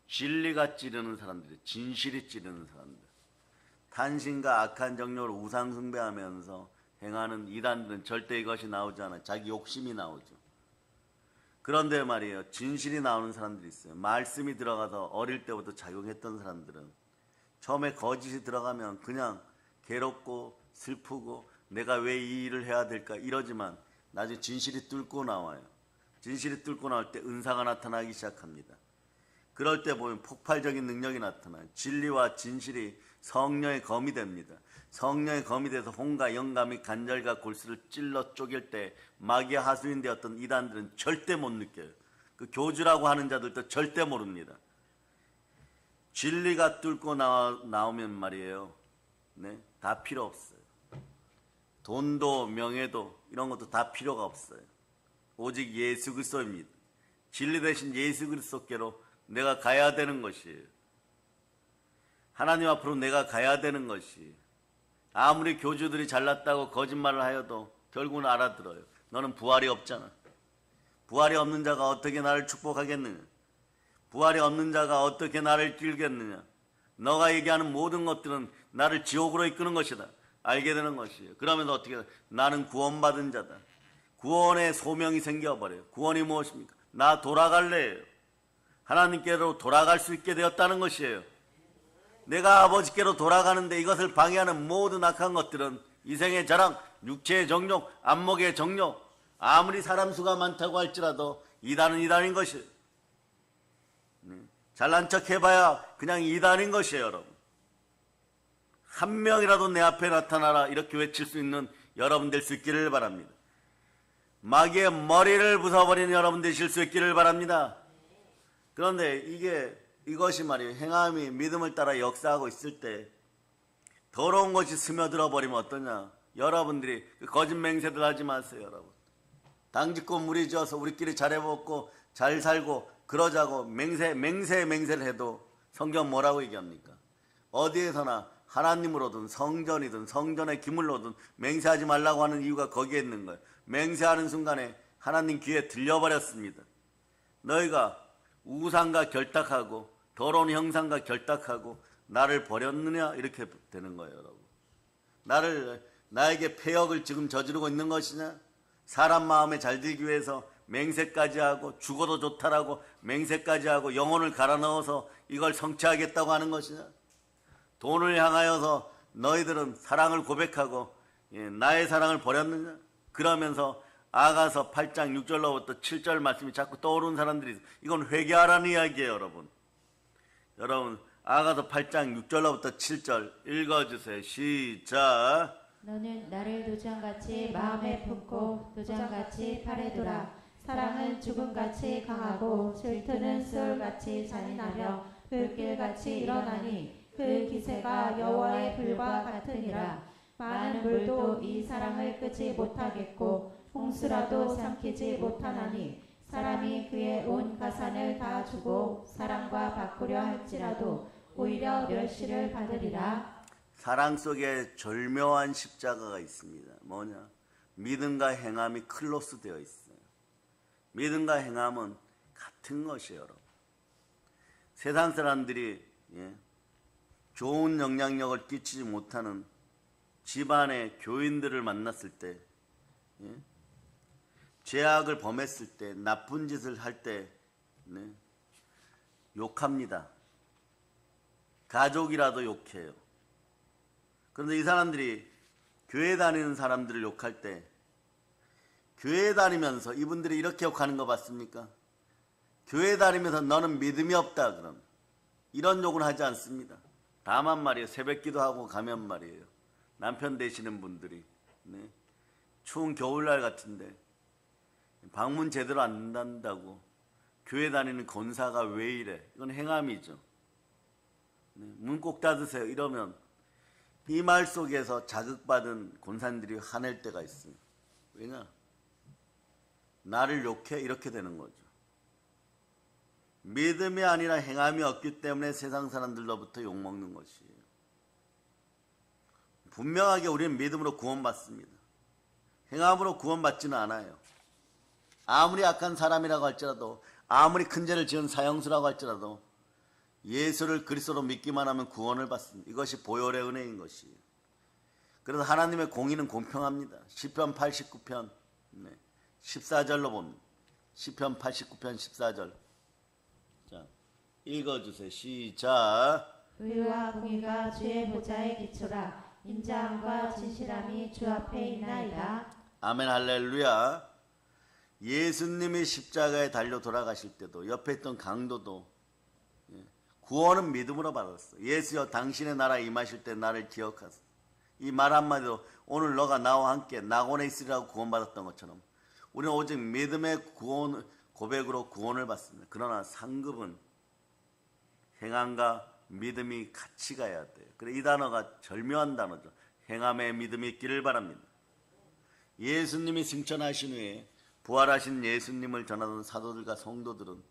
진리가 찌르는 사람들이 진실이 찌르는 사람들 탄신과 악한 정욕을 우상 숭배하면서 행하는 이단들은 절대 이것이 나오지 않아요. 자기 욕심이 나오죠. 그런데 말이에요 진실이 나오는 사람들이 있어요. 말씀이 들어가서 어릴 때부터 작용했던 사람들은 처음에 거짓이 들어가면 그냥 괴롭고 슬프고 내가 왜 이 일을 해야 될까 이러지만 나중에 진실이 뚫고 나와요. 진실이 뚫고 나올 때 은사가 나타나기 시작합니다. 그럴 때 보면 폭발적인 능력이 나타나요. 진리와 진실이 성령의 검이 됩니다. 성령의 검이 돼서 혼과 영감이 간절과 골수를 찔러 쪼갤 때 마귀의 하수인 되었던 이단들은 절대 못 느껴요. 그 교주라고 하는 자들도 절대 모릅니다. 진리가 뚫고 나오면 말이에요. 네, 다 필요 없어요. 돈도 명예도 이런 것도 다 필요가 없어요. 오직 예수 그리스도입니다. 진리 대신 예수 그리스도께로 내가 가야 되는 것이에요. 하나님 앞으로 내가 가야 되는 것이. 아무리 교주들이 잘났다고 거짓말을 하여도 결국은 알아들어요. 너는 부활이 없잖아. 부활이 없는 자가 어떻게 나를 축복하겠느냐. 부활이 없는 자가 어떻게 나를 끌겠느냐. 너가 얘기하는 모든 것들은 나를 지옥으로 이끄는 것이다. 알게 되는 것이에요. 그러면서 어떻게 나는 구원받은 자다. 구원의 소명이 생겨버려요. 구원이 무엇입니까? 나 돌아갈래요. 하나님께로 돌아갈 수 있게 되었다는 것이에요. 내가 아버지께로 돌아가는데 이것을 방해하는 모든 악한 것들은 이생의 자랑, 육체의 정욕, 안목의 정욕, 아무리 사람 수가 많다고 할지라도 이단은 이단인 것이에요. 잘난 척 해봐야 그냥 이단인 것이에요, 여러분. 한 명이라도 내 앞에 나타나라 이렇게 외칠 수 있는 여러분 될 수 있기를 바랍니다. 마귀의 머리를 부숴버리는 여러분 되실 수 있기를 바랍니다. 그런데 이것이 말이에요. 행함이 믿음을 따라 역사하고 있을 때 더러운 것이 스며들어 버리면 어떠냐. 여러분들이 거짓 맹세들 하지 마세요, 여러분. 당짓고 무리 지어서 우리끼리 잘해먹고 잘 살고 그러자고 맹세를 해도 성경 뭐라고 얘기합니까? 어디에서나 하나님으로든 성전이든 성전의 기물로든 맹세하지 말라고 하는 이유가 거기에 있는 거예요. 맹세하는 순간에 하나님 귀에 들려버렸습니다. 너희가 우상과 결탁하고 더러운 형상과 결탁하고 나를 버렸느냐 이렇게 되는 거예요, 여러분. 나에게 패역을 지금 저지르고 있는 것이냐? 사람 마음에 잘 들기 위해서 맹세까지 하고 죽어도 좋다라고 맹세까지 하고 영혼을 갈아 넣어서 이걸 성취하겠다고 하는 것이냐? 돈을 향하여서 너희들은 사랑을 고백하고 나의 사랑을 버렸느냐? 그러면서 아가서 8장 6절로부터 7절 말씀이 자꾸 떠오르는 사람들이 있어요. 이건 회개하라는 이야기예요, 여러분. 여러분 아가서 8장 6절로부터 7절 읽어주세요. 시작. 너는 나를 도장같이 마음에 품고 도장같이 팔에 두라. 사랑은 죽음같이 강하고 질투는 수월같이 잔인하며 불길같이 일어나니 그 기세가 여호와의 불과 같으니라. 많은 물도 이 사랑을 끄지 못하겠고 홍수라도 삼키지 못하나니 사람이 그의 온 가산을 다 주고 사랑과 바꾸려 할지라도 오히려 멸시를 받으리라. 사랑 속에 절묘한 십자가가 있습니다. 뭐냐? 믿음과 행함이 클로스 되어 있어요. 믿음과 행함은 같은 것이에요, 여러분. 세상 사람들이 좋은 영향력을 끼치지 못하는 집안의 교인들을 만났을 때, 죄악을 범했을 때, 나쁜 짓을 할 때 욕합니다. 가족이라도 욕해요. 그런데 이 사람들이 교회 다니는 사람들을 욕할 때 교회 다니면서 이분들이 이렇게 욕하는 거 봤습니까? 교회 다니면서 너는 믿음이 없다 그럼 이런 욕은 하지 않습니다. 다만 말이에요. 새벽기도 하고 가면 말이에요. 남편 되시는 분들이 추운 겨울날 같은데 방문 제대로 안 닫는다고 교회 다니는 권사가 왜 이래? 이건 행함이죠. 문 꼭 닫으세요. 이러면 이 말 속에서 자극받은 권사님들이 화낼 때가 있어요. 왜냐? 나를 욕해? 이렇게 되는 거죠. 믿음이 아니라 행함이 없기 때문에 세상 사람들로부터 욕먹는 것이에요. 분명하게 우리는 믿음으로 구원받습니다. 행함으로 구원받지는 않아요. 아무리 악한 사람이라고 할지라도 아무리 큰 죄를 지은 사형수라고 할지라도 예수를 그리스도로 믿기만 하면 구원을 받습니다. 이것이 보혈의 은혜인 것이에요. 그래서 하나님의 공의는 공평합니다. 시편 89편 14절로 봅니다. 시편 89편 14절. 자, 읽어주세요. 시작. 의와 공의가 주의 보좌의 기초라. 인자함과 진실함이 주 앞에 있나이다. 아멘 할렐루야. 예수님이 십자가에 달려 돌아가실 때도 옆에 있던 강도도 구원은 믿음으로 받았어. 예수여 당신의 나라에 임하실 때 나를 기억하소서. 이 말 한마디도 오늘 너가 나와 함께 낙원에 있으리라고 구원받았던 것처럼 우리는 오직 믿음의 고백으로 구원을 받습니다. 그러나 상급은 행함과 믿음이 같이 가야 돼요. 그래 이 단어가 절묘한 단어죠. 행함에 믿음이 있기를 바랍니다. 예수님이 승천하신 후에 부활하신 예수님을 전하던 사도들과 성도들은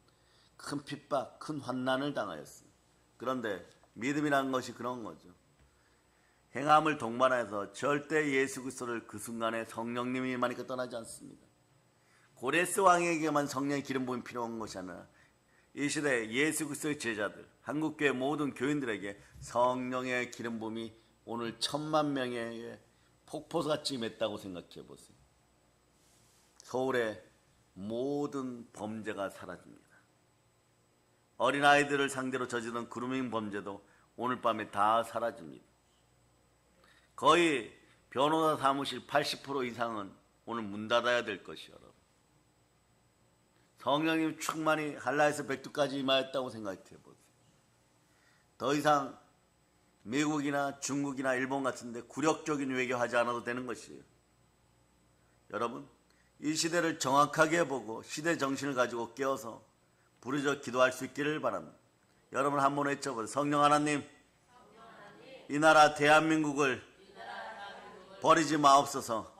큰 핍박, 큰 환난을 당하였어요. 그런데 믿음이라는 것이 그런 거죠. 행함을 동반해서 절대 예수 그리스도를 그 순간에 성령님이 임하니까 떠나지 않습니다. 고레스 왕에게만 성령의 기름 부음이 필요한 것이 아니라 이 시대 예수 그리스도의 제자들, 한국교회 모든 교인들에게 성령의 기름 부음이 오늘 10,000,000명에게 폭포같이 임했다고 생각해 보세요. 서울의 모든 범죄가 사라집니다. 어린아이들을 상대로 저지른 그루밍 범죄도 오늘 밤에 다 사라집니다. 거의 변호사 사무실 80% 이상은 오늘 문 닫아야 될 것이요. 성령님 충만히 한라에서 백두까지 임하였다고 생각해 보세요. 더 이상 미국이나 중국이나 일본 같은데 굴욕적인 외교하지 않아도 되는 것이에요. 여러분, 이 시대를 정확하게 보고 시대 정신을 가지고 깨어서 부르짖어 기도할 수 있기를 바랍니다. 여러분 한번 외쳐보세요. 성령 하나님, 이 나라 대한민국을 버리지 마옵소서.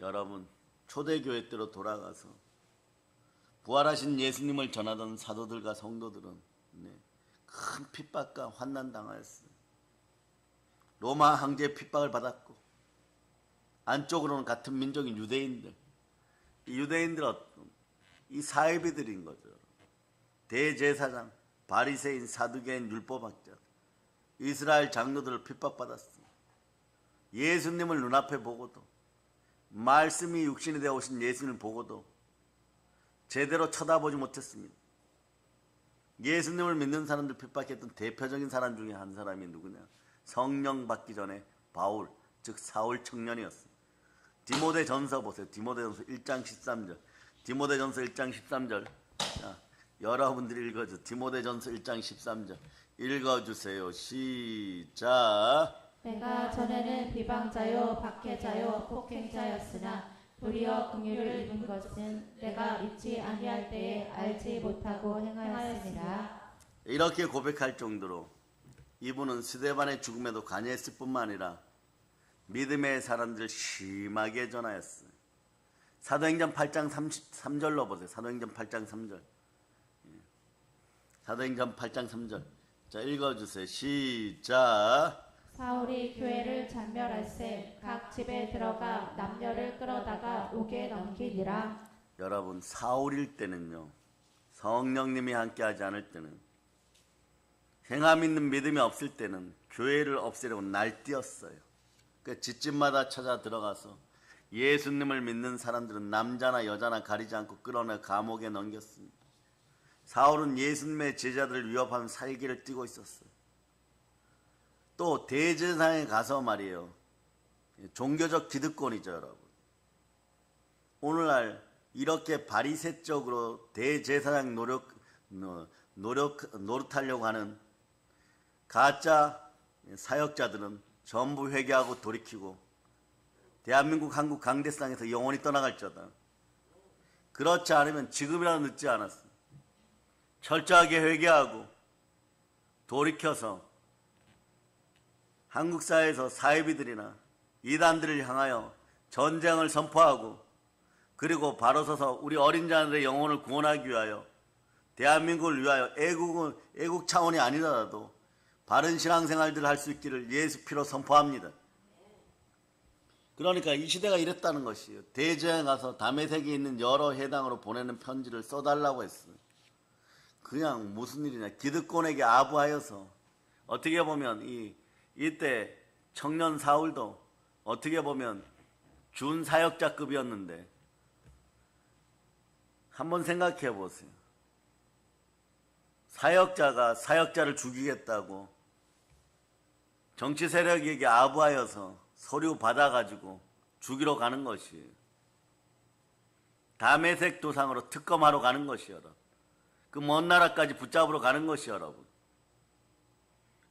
여러분 초대교회 때로 돌아가서 부활하신 예수님을 전하던 사도들과 성도들은 큰 핍박과 환난 당하였어요. 로마 황제의 핍박을 받았고 안쪽으로는 같은 민족인 유대인들, 이 유대인들은 이 사이비들인 거죠. 대제사장, 바리새인, 사두개인, 율법학자, 이스라엘 장로들을 핍박받았습니다. 예수님을 눈앞에 보고도 말씀이 육신이 되어 오신 예수님을 보고도 제대로 쳐다보지 못했습니다. 예수님을 믿는 사람들 핍박했던 대표적인 사람 중에 한 사람이 누구냐? 성령 받기 전에 바울, 즉 사울 청년이었습니다. 디모데전서 보세요. 디모데전서 1장 13절. 디모데전서 1장 13절. 자, 여러분들이 읽어주세요. 디모데전서 1장 13절. 읽어주세요. 시작. 내가 전에는 비방자요 박해자요 폭행자였으나 도리어 긍휼을 입은 것은 내가 잊지 아니할 때에 알지 못하고 행하였습니다. 이렇게 고백할 정도로 이분은 스데반의 죽음에도 관여했을 뿐만 아니라 믿음의 사람들을 심하게 전하였어요. 사도행전 8장 3절로 보세요. 사도행전 8장 3절. 사도행전 8장 3절. 자, 읽어주세요. 시작. 사울이 교회를 잔멸할세 각 집에 들어가 남녀를 끌어다가 옥에 넘기니라. 여러분 사울일 때는요, 성령님이 함께하지 않을 때는, 행함 있는 믿음이 없을 때는 교회를 없애려고 날뛰었어요. 그 집집마다 찾아 들어가서 예수님을 믿는 사람들은 남자나 여자나 가리지 않고 끌어내 감옥에 넘겼습니다. 사울은 예수님의 제자들을 위협하며 살기를 띠고 있었어요. 또 대제사장에 가서 말이에요, 종교적 기득권이죠. 여러분, 오늘날 이렇게 바리새적으로 대제사장 노릇하려고 하는 가짜 사역자들은 전부 회개하고 돌이키고 대한민국 한국 강대상에서 영원히 떠나갈지어다. 그렇지 않으면 지금이라도 늦지 않았어. 철저하게 회개하고 돌이켜서 한국 사회에서 사이비들이나 이단들을 향하여 전쟁을 선포하고, 그리고 바로 서서 우리 어린 자들의 영혼을 구원하기 위하여, 대한민국을 위하여 애국 차원이 아니더라도 바른 신앙생활들을 할 수 있기를 예수 피로 선포합니다. 그러니까 이 시대가 이랬다는 것이에요. 대제에 가서 다메섹에 있는 여러 해당으로 보내는 편지를 써달라고 했어요. 그냥 무슨 일이냐, 기득권에게 아부하여서, 어떻게 보면 이때 청년 사울도 어떻게 보면 준사역자급이었는데, 한번 생각해 보세요. 사역자가 사역자를 죽이겠다고 정치 세력에게 아부하여서 서류 받아가지고 죽이러 가는 것이에요. 다메섹 도상으로 특검하러 가는 것이요. 그 그 먼 나라까지 붙잡으러 가는 것이 여러분.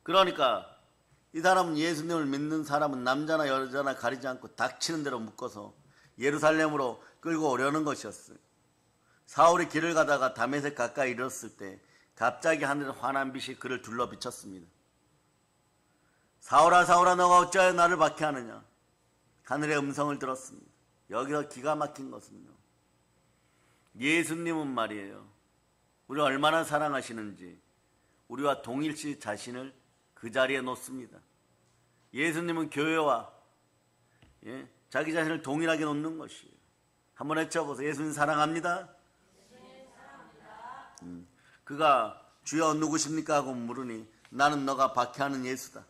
그러니까 이 사람은 예수님을 믿는 사람은 남자나 여자나 가리지 않고 닥치는 대로 묶어서 예루살렘으로 끌고 오려는 것이었어요. 사울이 길을 가다가 다메섹 가까이 이르렀을 때 갑자기 하늘에 환한 빛이 그를 둘러 비쳤습니다. 사울아 사울아 너가 어찌하여 나를 박해하느냐. 하늘의 음성을 들었습니다. 여기서 기가 막힌 것은요, 예수님은 말이에요, 우리를 얼마나 사랑하시는지 우리와 동일시 자신을 그 자리에 놓습니다. 예수님은 교회와 자기 자신을 동일하게 놓는 것이에요. 한번 외쳐보세요. 예수님 사랑합니다. 그가 주여 누구십니까 하고 물으니 나는 너가 박해하는 예수다.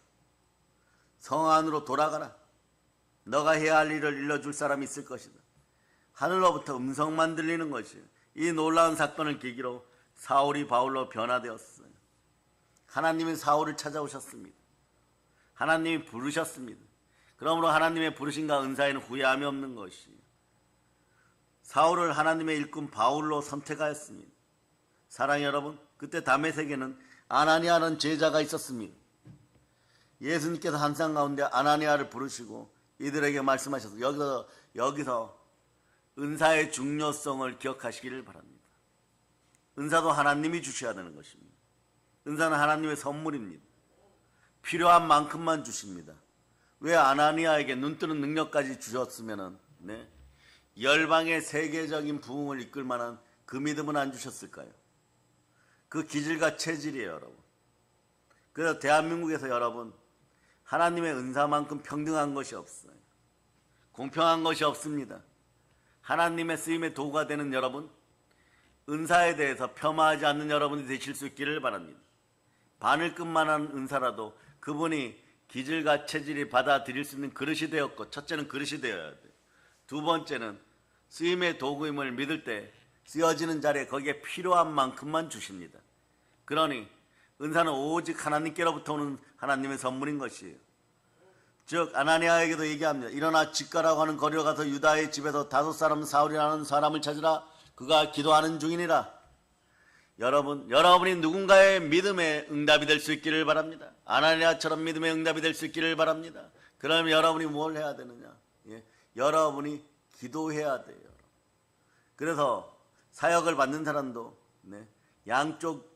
성 안으로 돌아가라. 너가 해야 할 일을 일러줄 사람이 있을 것이다. 하늘로부터 음성만 들리는 것이에요. 이 놀라운 사건을 계기로 사울이 바울로 변화되었어요. 하나님이 사울을 찾아오셨습니다. 하나님이 부르셨습니다. 그러므로 하나님의 부르심과 은사에는 후회함이 없는 것이에요. 사울을 하나님의 일꾼 바울로 선택하였습니다. 사랑의 여러분, 그때 다메섹에는 아나니아라는 제자가 있었습니다. 예수님께서 한상 가운데 아나니아를 부르시고 이들에게 말씀하셔서 여기서 은사의 중요성을 기억하시기를 바랍니다. 은사도 하나님이 주셔야 되는 것입니다. 은사는 하나님의 선물입니다. 필요한 만큼만 주십니다. 왜 아나니아에게 눈뜨는 능력까지 주셨으면 열방의 세계적인 부흥을 이끌 만한 그 믿음은 안 주셨을까요? 그 기질과 체질이에요, 여러분. 그래서 대한민국에서 여러분, 하나님의 은사만큼 평등한 것이 없어요. 공평한 것이 없습니다. 하나님의 쓰임의 도구가 되는 여러분, 은사에 대해서 폄하하지 않는 여러분이 되실 수 있기를 바랍니다. 바늘끝만한 은사라도 그분이 기질과 체질이 받아들일 수 있는 그릇이 되었고, 첫째는 그릇이 되어야 돼요. 두 번째는 쓰임의 도구임을 믿을 때 쓰여지는 자리에 거기에 필요한 만큼만 주십니다. 그러니 은사는 오직 하나님께로부터 오는 하나님의 선물인 것이에요. 즉 아나니아에게도 얘기합니다. 일어나 집가라고 하는 거리로 가서 유다의 집에서 5 사울이라는 사람을 찾으라. 그가 기도하는 중이니라. 여러분이 누군가의 믿음의 응답이 될 수 있기를 바랍니다. 아나니아처럼 믿음의 응답이 될 수 있기를 바랍니다. 그러면 여러분이 뭘 해야 되느냐? 여러분이 기도해야 돼요. 그래서 사역을 받는 사람도 양쪽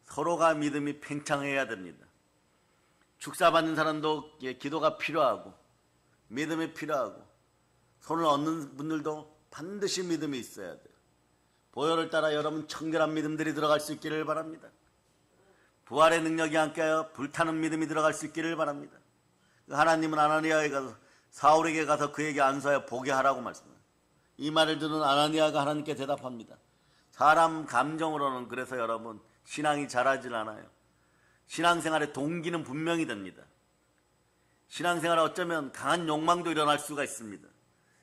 서로가 믿음이 팽창해야 됩니다. 축사 받는 사람도 기도가 필요하고 믿음이 필요하고 손을 얻는 분들도 반드시 믿음이 있어야 돼요. 보혈을 따라 여러분 청결한 믿음들이 들어갈 수 있기를 바랍니다. 부활의 능력이 함께하여 불타는 믿음이 들어갈 수 있기를 바랍니다. 하나님은 아나니아에 가서 사울에게 가서 그에게 안수하여 보게 하라고 말씀합니다. 이 말을 들은 아나니아가 하나님께 대답합니다. 사람 감정으로는 그래서 여러분 신앙이 자라질 않아요. 신앙생활의 동기는 분명히 됩니다. 신앙생활에 어쩌면 강한 욕망도 일어날 수가 있습니다.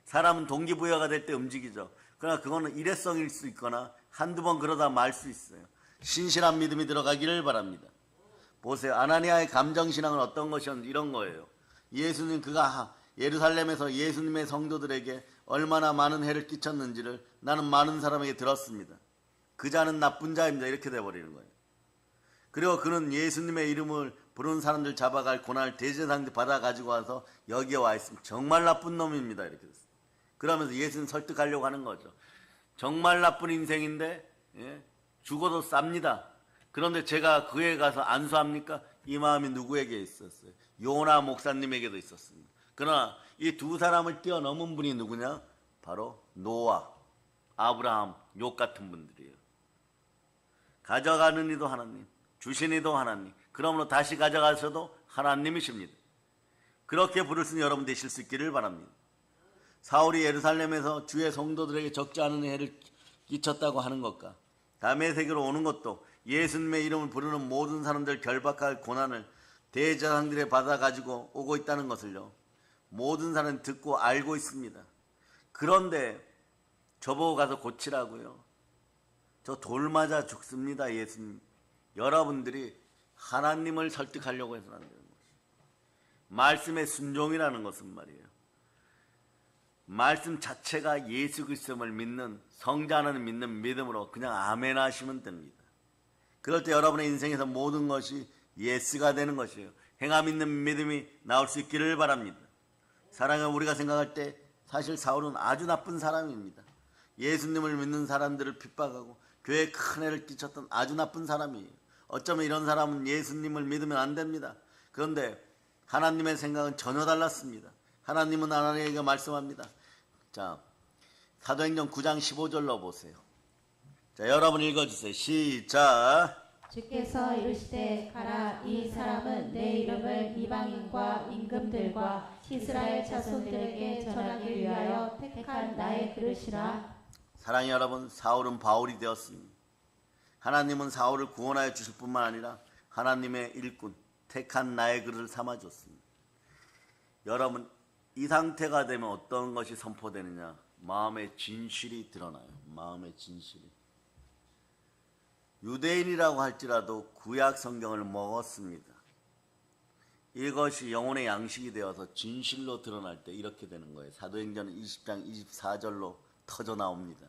사람은 동기부여가 될 때 움직이죠. 그러나 그거는 일회성일 수 있거나 한두 번 그러다 말 수 있어요. 신실한 믿음이 들어가기를 바랍니다. 보세요. 아나니아의 감정신앙은 어떤 것이었는지 이런 거예요. 예수님 그가 예루살렘에서 예수님의 성도들에게 얼마나 많은 해를 끼쳤는지를 나는 많은 사람에게 들었습니다. 그 자는 나쁜 자입니다. 이렇게 돼버리는 거예요. 그리고 그는 예수님의 이름을 부르는 사람들 잡아갈 고난을 대제사장한테 받아가지고 와서 여기에 와 있으면 정말 나쁜 놈입니다. 이렇게 됐어요. 그러면서 예수님 설득하려고 하는 거죠. 정말 나쁜 인생인데 죽어도 쌉니다. 그런데 제가 그에 가서 안수합니까? 이 마음이 누구에게 있었어요? 요나 목사님에게도 있었습니다. 그러나 이 두 사람을 뛰어넘은 분이 누구냐? 바로 노아, 아브라함, 욥 같은 분들이에요. 가져가는 이도 하나님, 주신 이도 하나님, 그러므로 다시 가져가셔도 하나님이십니다. 그렇게 부를 수 있는 여러분 되실 수 있기를 바랍니다. 사울이 예루살렘에서 주의 성도들에게 적지 않은 해를 끼쳤다고 하는 것과 다메섹으로 오는 것도 예수님의 이름을 부르는 모든 사람들 결박할 고난을 대제사장들에 받아가지고 오고 있다는 것을요, 모든 사람이 듣고 알고 있습니다. 그런데 저보고 가서 고치라고요. 저 돌 맞아 죽습니다. 예수님. 여러분들이 하나님을 설득하려고 해서는 안 되는 것이에요. 말씀의 순종이라는 것은 말이에요, 말씀 자체가 예수 그리스도를 믿는 성자 하나님 믿는 믿음으로 그냥 아멘 하시면 됩니다. 그럴 때 여러분의 인생에서 모든 것이 예스가 되는 것이에요. 행함 있는 믿음이 나올 수 있기를 바랍니다. 사랑은 우리가 생각할 때 사실 사울은 아주 나쁜 사람입니다. 예수님을 믿는 사람들을 핍박하고 교회에 큰 해를 끼쳤던 아주 나쁜 사람이에요. 어쩌면 이런 사람은 예수님을 믿으면 안 됩니다. 그런데 하나님의 생각은 전혀 달랐습니다. 하나님은 하나님에게 말씀합니다. 자, 사도행전 9장 15절로 보세요. 자, 여러분 읽어주세요. 시작. 주께서 이르시되 가라, 이 사람은 내 이름을 이방인과 임금들과 이스라엘 자손들에게 전하기 위하여 택한 나의 그릇이라. 사랑의 여러분, 사울은 바울이 되었습니다. 하나님은 사울을 구원하여 주실 뿐만 아니라 하나님의 일꾼, 택한 나의 그릇을 삼아줬습니다. 여러분, 이 상태가 되면 어떤 것이 선포되느냐? 마음의 진실이 드러나요. 마음의 진실이. 유대인이라고 할지라도 구약 성경을 먹었습니다. 이것이 영혼의 양식이 되어서 진실로 드러날 때 이렇게 되는 거예요. 사도행전 20장 24절로 터져 나옵니다.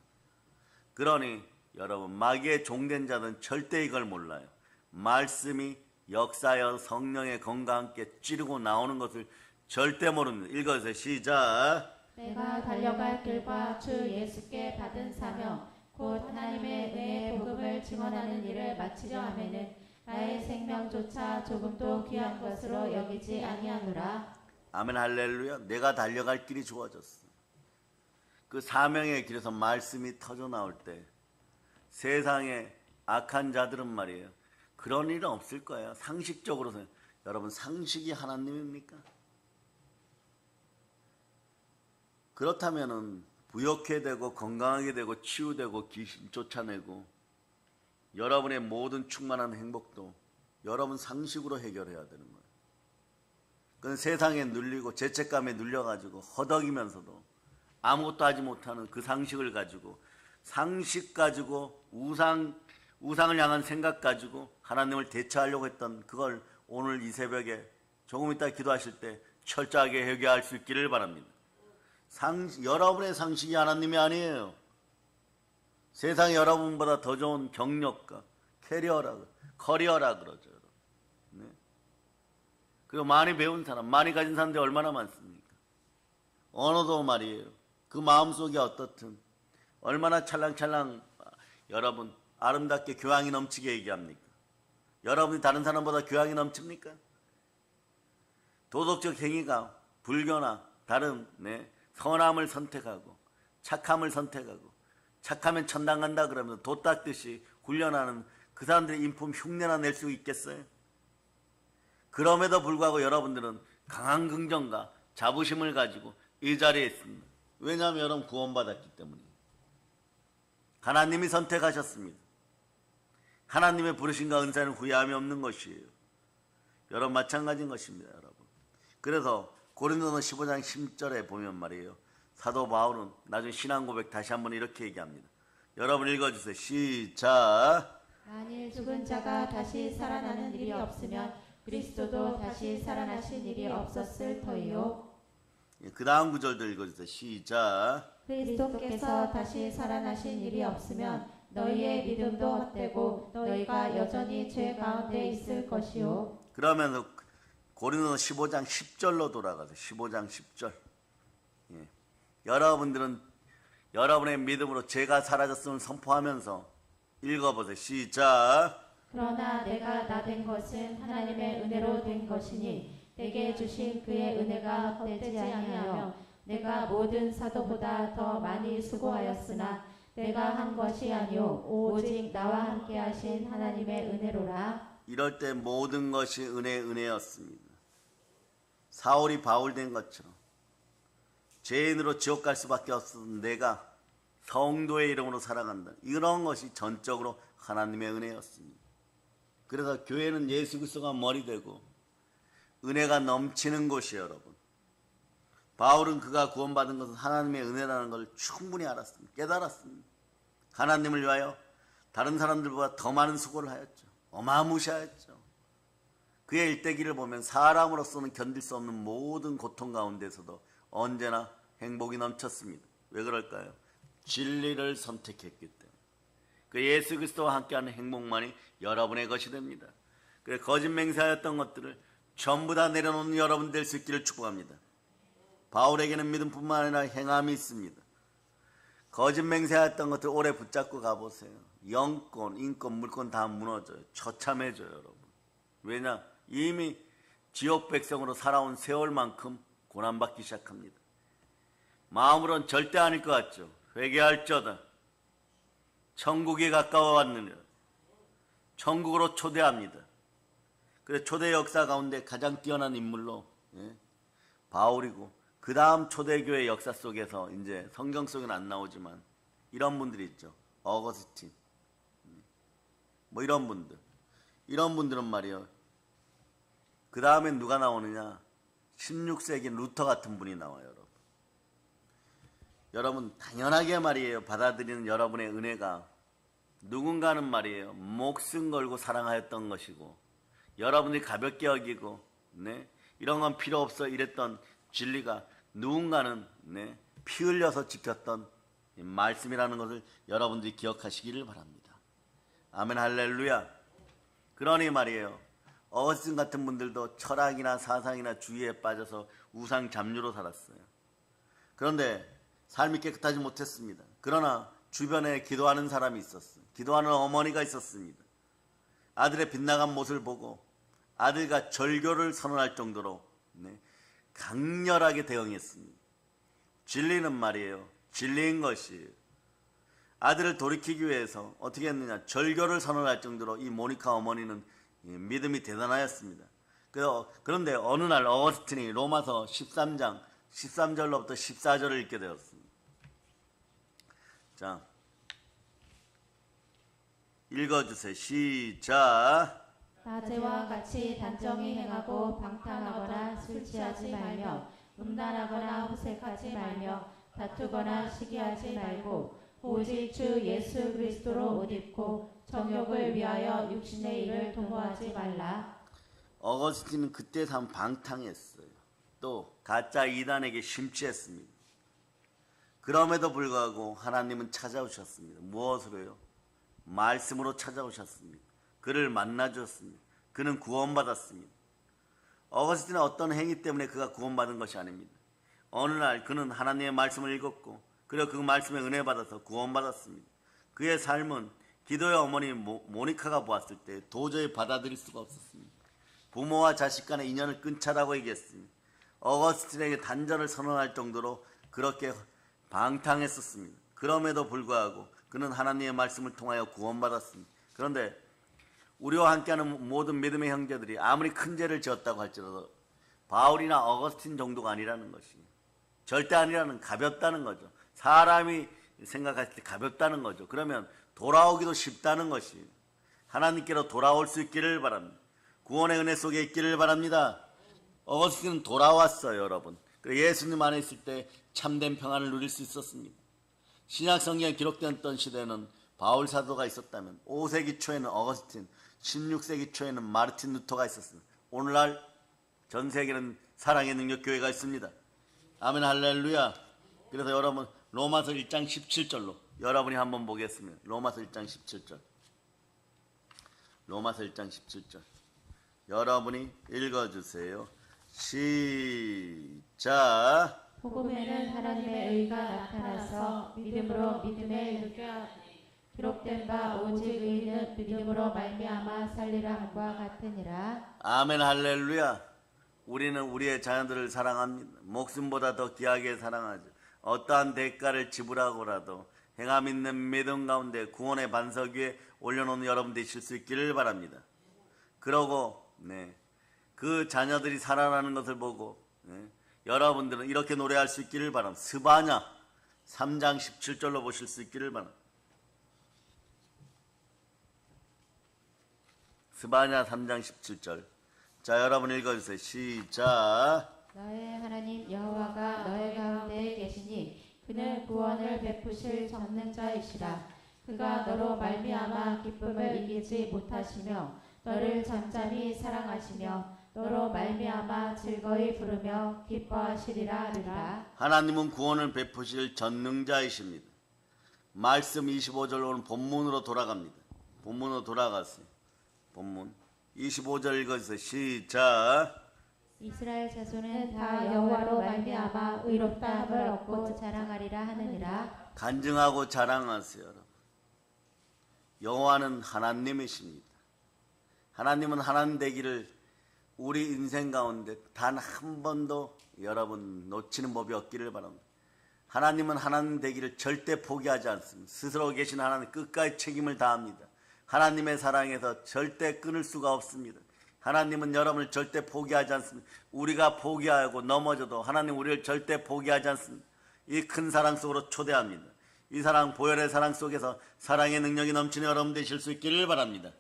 그러니 여러분, 마귀의 종된 자는 절대 이걸 몰라요. 말씀이 역사여 성령의 검과 함께 찌르고 나오는 것을 절대 모릅니다. 읽어주세요. 시작. 내가 달려갈 길과 주 예수께 받은 사명 곧 하나님의 은혜의 복음을 증언하는 일을 마치려 하면은 나의 생명조차 조금도 귀한 것으로 여기지 아니하노라. 아멘 할렐루야. 내가 달려갈 길이 주어졌어. 그 사명의 길에서 말씀이 터져 나올 때 세상에 악한 자들은 말이에요, 그런 일은 없을 거예요. 상식적으로는. 여러분, 상식이 하나님입니까? 그렇다면은 부욕해 되고 건강하게 되고 치유되고 귀신 쫓아내고 여러분의 모든 충만한 행복도 여러분 상식으로 해결해야 되는 거예요. 그건 세상에 눌리고 죄책감에 눌려가지고 허덕이면서도 아무것도 하지 못하는 그 상식을 가지고, 상식 가지고 우상을 향한 생각 가지고 하나님을 대처하려고 했던 그걸 오늘 이 새벽에 조금 이따 기도하실 때 철저하게 해결할 수 있기를 바랍니다. 여러분의 상식이 하나님이 아니에요. 세상에 여러분보다 더 좋은 경력과 커리어라 그러죠. 네. 그리고 많이 배운 사람, 많이 가진 사람들이 얼마나 많습니까? 언어도 말이에요. 그 마음속이 어떻든 얼마나 찰랑찰랑 여러분 아름답게 교양이 넘치게 얘기합니까? 여러분이 다른 사람보다 교양이 넘칩니까? 도덕적 행위가 불교나 다른 선함을 선택하고 착함을 선택하고 착하면 천당 간다 그러면서 도 닦듯이 훈련하는 그 사람들의 인품 흉내나 낼 수 있겠어요? 그럼에도 불구하고 여러분들은 강한 긍정과 자부심을 가지고 이 자리에 있습니다. 왜냐하면 여러분 구원받았기 때문이에요. 하나님이 선택하셨습니다. 하나님의 부르심과 은사는 후회함이 없는 것이에요. 여러분 마찬가지인 것입니다. 여러분. 그래서 고린도서 15장 10절에 보면 말이에요, 사도 바울은 나중에 신앙 고백 다시 한번 이렇게 얘기합니다. 여러분 읽어주세요. 시작. 만일 죽은 자가 다시 살아나는 일이 없으면 그리스도도 다시 살아나신 일이 없었을 터이요. 그 다음 구절도 읽어주세요. 시작. 그리스도께서 다시 살아나신 일이 없으면 너희의 믿음도 헛되고 너희가 여전히 죄 가운데 있을 것이요. 그러면서 고린도서 15장 10절로 돌아가서 15장 10절. 예. 여러분들은 여러분의 믿음으로 죄가 사라졌음을 선포하면서 읽어보세요. 시작. 그러나 내가 나 된 것은 하나님의 은혜로 된 것이니 내게 주신 그의 은혜가 헛되지 아니하며 내가 모든 사도보다 더 많이 수고하였으나 내가 한 것이 아니오 오직 나와 함께 하신 하나님의 은혜로라. 이럴 때 모든 것이 은혜였습니다. 사울이 바울 된 것처럼 죄인으로 지옥 갈 수밖에 없었던 내가 성도의 이름으로 살아간다. 이런 것이 전적으로 하나님의 은혜였습니다. 그래서 교회는 예수 그리스도가 머리 되고 은혜가 넘치는 곳이에요. 여러분, 바울은 그가 구원받은 것은 하나님의 은혜라는 걸 충분히 알았습니다. 깨달았습니다. 하나님을 위하여 다른 사람들보다 더 많은 수고를 하였죠. 어마무시하였죠. 그의 일대기를 보면 사람으로서는 견딜 수 없는 모든 고통 가운데서도 언제나 행복이 넘쳤습니다. 왜 그럴까요? 진리를 선택했기 때문에. 그 예수 그리스도와 함께하는 행복만이 여러분의 것이 됩니다. 그 거짓 맹세하였던 것들을 전부 다 내려놓는 여러분 될 수 있기를 축복합니다. 바울에게는 믿음뿐만 아니라 행함이 있습니다. 거짓 맹세하였던 것들 오래 붙잡고 가보세요. 영권, 인권, 물권 다 무너져요. 처참해져요, 여러분. 왜냐? 이미 지옥 백성으로 살아온 세월만큼 고난받기 시작합니다. 마음으로는 절대 아닐 것 같죠. 회개할저다. 천국이 가까워 왔느냐. 천국으로 초대합니다. 그래서 초대 역사 가운데 가장 뛰어난 인물로 바울이고, 그 다음 초대교회 역사 속에서 이제 성경 속에는 안 나오지만 이런 분들이 있죠. 어거스틴, 뭐 이런 분들. 이런 분들은 말이에요. 그 다음엔 누가 나오느냐? 16세기 루터 같은 분이 나와요, 여러분. 여러분 당연하게 말이에요. 받아들이는 여러분의 은혜가 누군가는 말이에요. 목숨 걸고 사랑하였던 것이고, 여러분들이 가볍게 여기고, 이런 건 필요 없어 이랬던 진리가 누군가는 피 흘려서 지켰던 말씀이라는 것을 여러분들이 기억하시기를 바랍니다. 아멘, 할렐루야. 그러니 말이에요. 어거스틴 같은 분들도 철학이나 사상이나 주의에 빠져서 우상 잡류로 살았어요. 그런데 삶이 깨끗하지 못했습니다. 그러나 주변에 기도하는 사람이 있었어요. 기도하는 어머니가 있었습니다. 아들의 빗나간 모습을 보고 아들과 절교를 선언할 정도로 강렬하게 대응했습니다. 진리는 말이에요. 진리인 것이 아들을 돌이키기 위해서 어떻게 했느냐. 절교를 선언할 정도로 이 모니카 어머니는 믿음이 대단하였습니다. 그런데 어느 날 어거스틴이 로마서 13장 13절로부터 14절을 읽게 되었습니다. 자, 읽어주세요. 시작. 낮에와 같이 단정히 행하고 방탕하거나 술 취하지 말며 음란하거나 호색하지 말며 다투거나 시기하지 말고 오직 주 예수 그리스도로 옷 입고 정욕을 위하여 육신의 일을 도모하지 말라. 어거스틴은 그때 삶 방탕했어요. 또 가짜 이단에게 심취했습니다. 그럼에도 불구하고 하나님은 찾아오셨습니다. 무엇으로요? 말씀으로 찾아오셨습니다. 그를 만나주었습니다. 그는 구원받았습니다. 어거스틴은 어떤 행위 때문에 그가 구원받은 것이 아닙니다. 어느 날 그는 하나님의 말씀을 읽었고, 그리고 그 말씀에 은혜 받아서 구원받았습니다. 그의 삶은 기도의 어머니 모니카가 보았을 때 도저히 받아들일 수가 없었습니다. 부모와 자식 간의 인연을 끊자라고 얘기했습니다. 어거스틴에게 단절을 선언할 정도로 그렇게 방탕했었습니다. 그럼에도 불구하고 그는 하나님의 말씀을 통하여 구원받았습니다. 그런데 우리와 함께하는 모든 믿음의 형제들이 아무리 큰 죄를 지었다고 할지라도 바울이나 어거스틴 정도가 아니라는 것이, 절대 아니라는, 가볍다는 거죠. 사람이 생각했을 때 가볍다는 거죠. 그러면 돌아오기도 쉽다는 것이, 하나님께로 돌아올 수 있기를 바랍니다. 구원의 은혜 속에 있기를 바랍니다. 어거스틴은 돌아왔어요, 여러분. 예수님 안에 있을 때 참된 평안을 누릴 수 있었습니다. 신약 성경에 기록되었던 시대에는 바울 사도가 있었다면 5세기 초에는 어거스틴, 16세기 초에는 마르틴 루터가 있었습니다. 오늘날 전 세계는 사랑의 능력 교회가 있습니다. 아멘, 할렐루야. 그래서 여러분 로마서 1장 17절로 여러분이 한번 보겠습니다. 로마서 1장 17절. 로마서 1장 17절. 여러분이 읽어주세요. 시작. 복음에는 하나님의 의가 나타나서 믿음으로 믿음에 기록된 바 오직 의인은 믿음으로 말미암아 살리라 함과 같으니라. 아멘, 할렐루야. 우리는 우리의 자녀들을 사랑합니다. 목숨보다 더 귀하게 사랑하죠. 어떠한 대가를 지불하고라도 행함 있는 믿음 가운데 구원의 반석 위에 올려놓는 여러분 되실 수 있기를 바랍니다. 그러고 그 자녀들이 살아나는 것을 보고 여러분들은 이렇게 노래할 수 있기를 바랍니다. 스바냐 3장 17절로 보실 수 있기를 바랍니다. 스바냐 3장 17절. 자, 여러분 읽어주세요. 시작. 너의 하나님 여호와가 너의 가운데 계시니 그는 구원을 베푸실 전능자이시라. 그가 너로 말미암아 기쁨을 이기지 못하시며 너를 잠잠히 사랑하시며 너로 말미암아 즐거이 부르며 기뻐하시리라 하리라. 하나님은 구원을 베푸실 전능자이십니다. 말씀 25절 오늘 본문으로 돌아갑니다. 본문으로 돌아갔어요. 본문 25절 읽어주세요. 시작. 이스라엘 자손은 다 여호와로 말미암아 의롭다함을 얻고 자랑하리라 하느니라. 간증하고 자랑하세요. 여러분. 여호와는 하나님이십니다. 하나님은 하나님 되기를 우리 인생 가운데 단 한 번도 여러분 놓치는 법이 없기를 바랍니다. 하나님은 하나님 되기를 절대 포기하지 않습니다. 스스로 계신 하나님 끝까지 책임을 다합니다. 하나님의 사랑에서 절대 끊을 수가 없습니다. 하나님은 여러분을 절대 포기하지 않습니다. 우리가 포기하고 넘어져도 하나님 우리를 절대 포기하지 않습니다. 이 큰 사랑 속으로 초대합니다. 이 사랑, 보혈의 사랑 속에서 사랑의 능력이 넘치는 여러분 되실 수 있기를 바랍니다.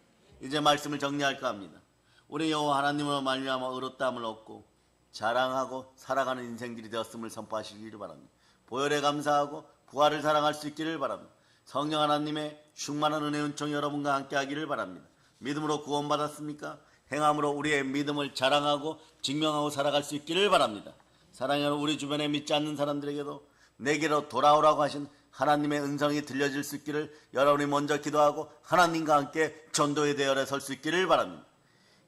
이제 말씀을 정리할까 합니다. 우리 여호와 하나님으로 말미암아 의롭다함을 얻고 자랑하고 살아가는 인생들이 되었음을 선포하시기를 바랍니다. 보혈에 감사하고 부활을 사랑할 수 있기를 바랍니다. 성령 하나님의 충만한 은혜 은총이 여러분과 함께 하기를 바랍니다. 믿음으로 구원받았습니까? 행함으로 우리의 믿음을 자랑하고 증명하고 살아갈 수 있기를 바랍니다. 사랑하는 우리 주변에 믿지 않는 사람들에게도 내게로 돌아오라고 하신 하나님의 음성이 들려질 수 있기를 여러분이 먼저 기도하고 하나님과 함께 전도의 대열에 설 수 있기를 바랍니다.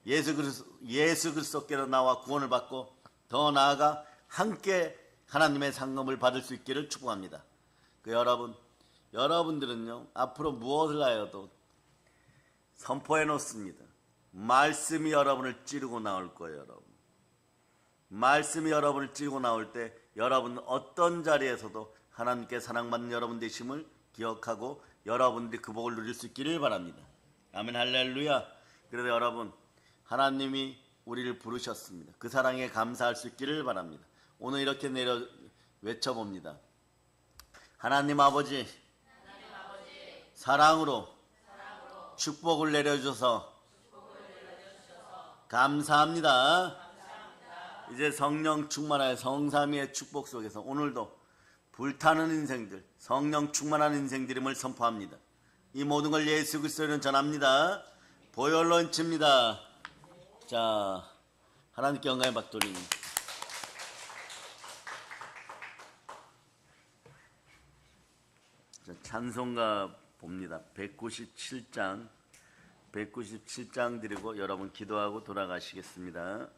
예수 그리스도께로 나와 구원을 받고 더 나아가 함께 하나님의 상급을 받을 수 있기를 축복합니다. 여러분들은요 앞으로 무엇을 하여도 선포해 놓습니다. 말씀이 여러분을 찌르고 나올 거예요. 여러분. 말씀이 여러분을 찌르고 나올 때 여러분 어떤 자리에서도 하나님께 사랑받는 여러분 되심을 기억하고 여러분들이 그 복을 누릴 수 있기를 바랍니다. 아멘 할렐루야. 그래서 여러분 하나님이 우리를 부르셨습니다. 그 사랑에 감사할 수 있기를 바랍니다. 오늘 이렇게 외쳐봅니다. 하나님 아버지, 사랑으로 축복을 내려주셔서 감사합니다. 이제 성령 충만하여 성삼위의 축복 속에서 오늘도 불타는 인생들, 성령 충만한 인생들임을 선포합니다. 이 모든 걸 예수 그리스도는 전합니다. 보혈로 인칩니다. 자, 하나님께 영광의 박 돌립니다. 찬송가 봅니다. 197장 드리고 여러분 기도하고 돌아가시겠습니다.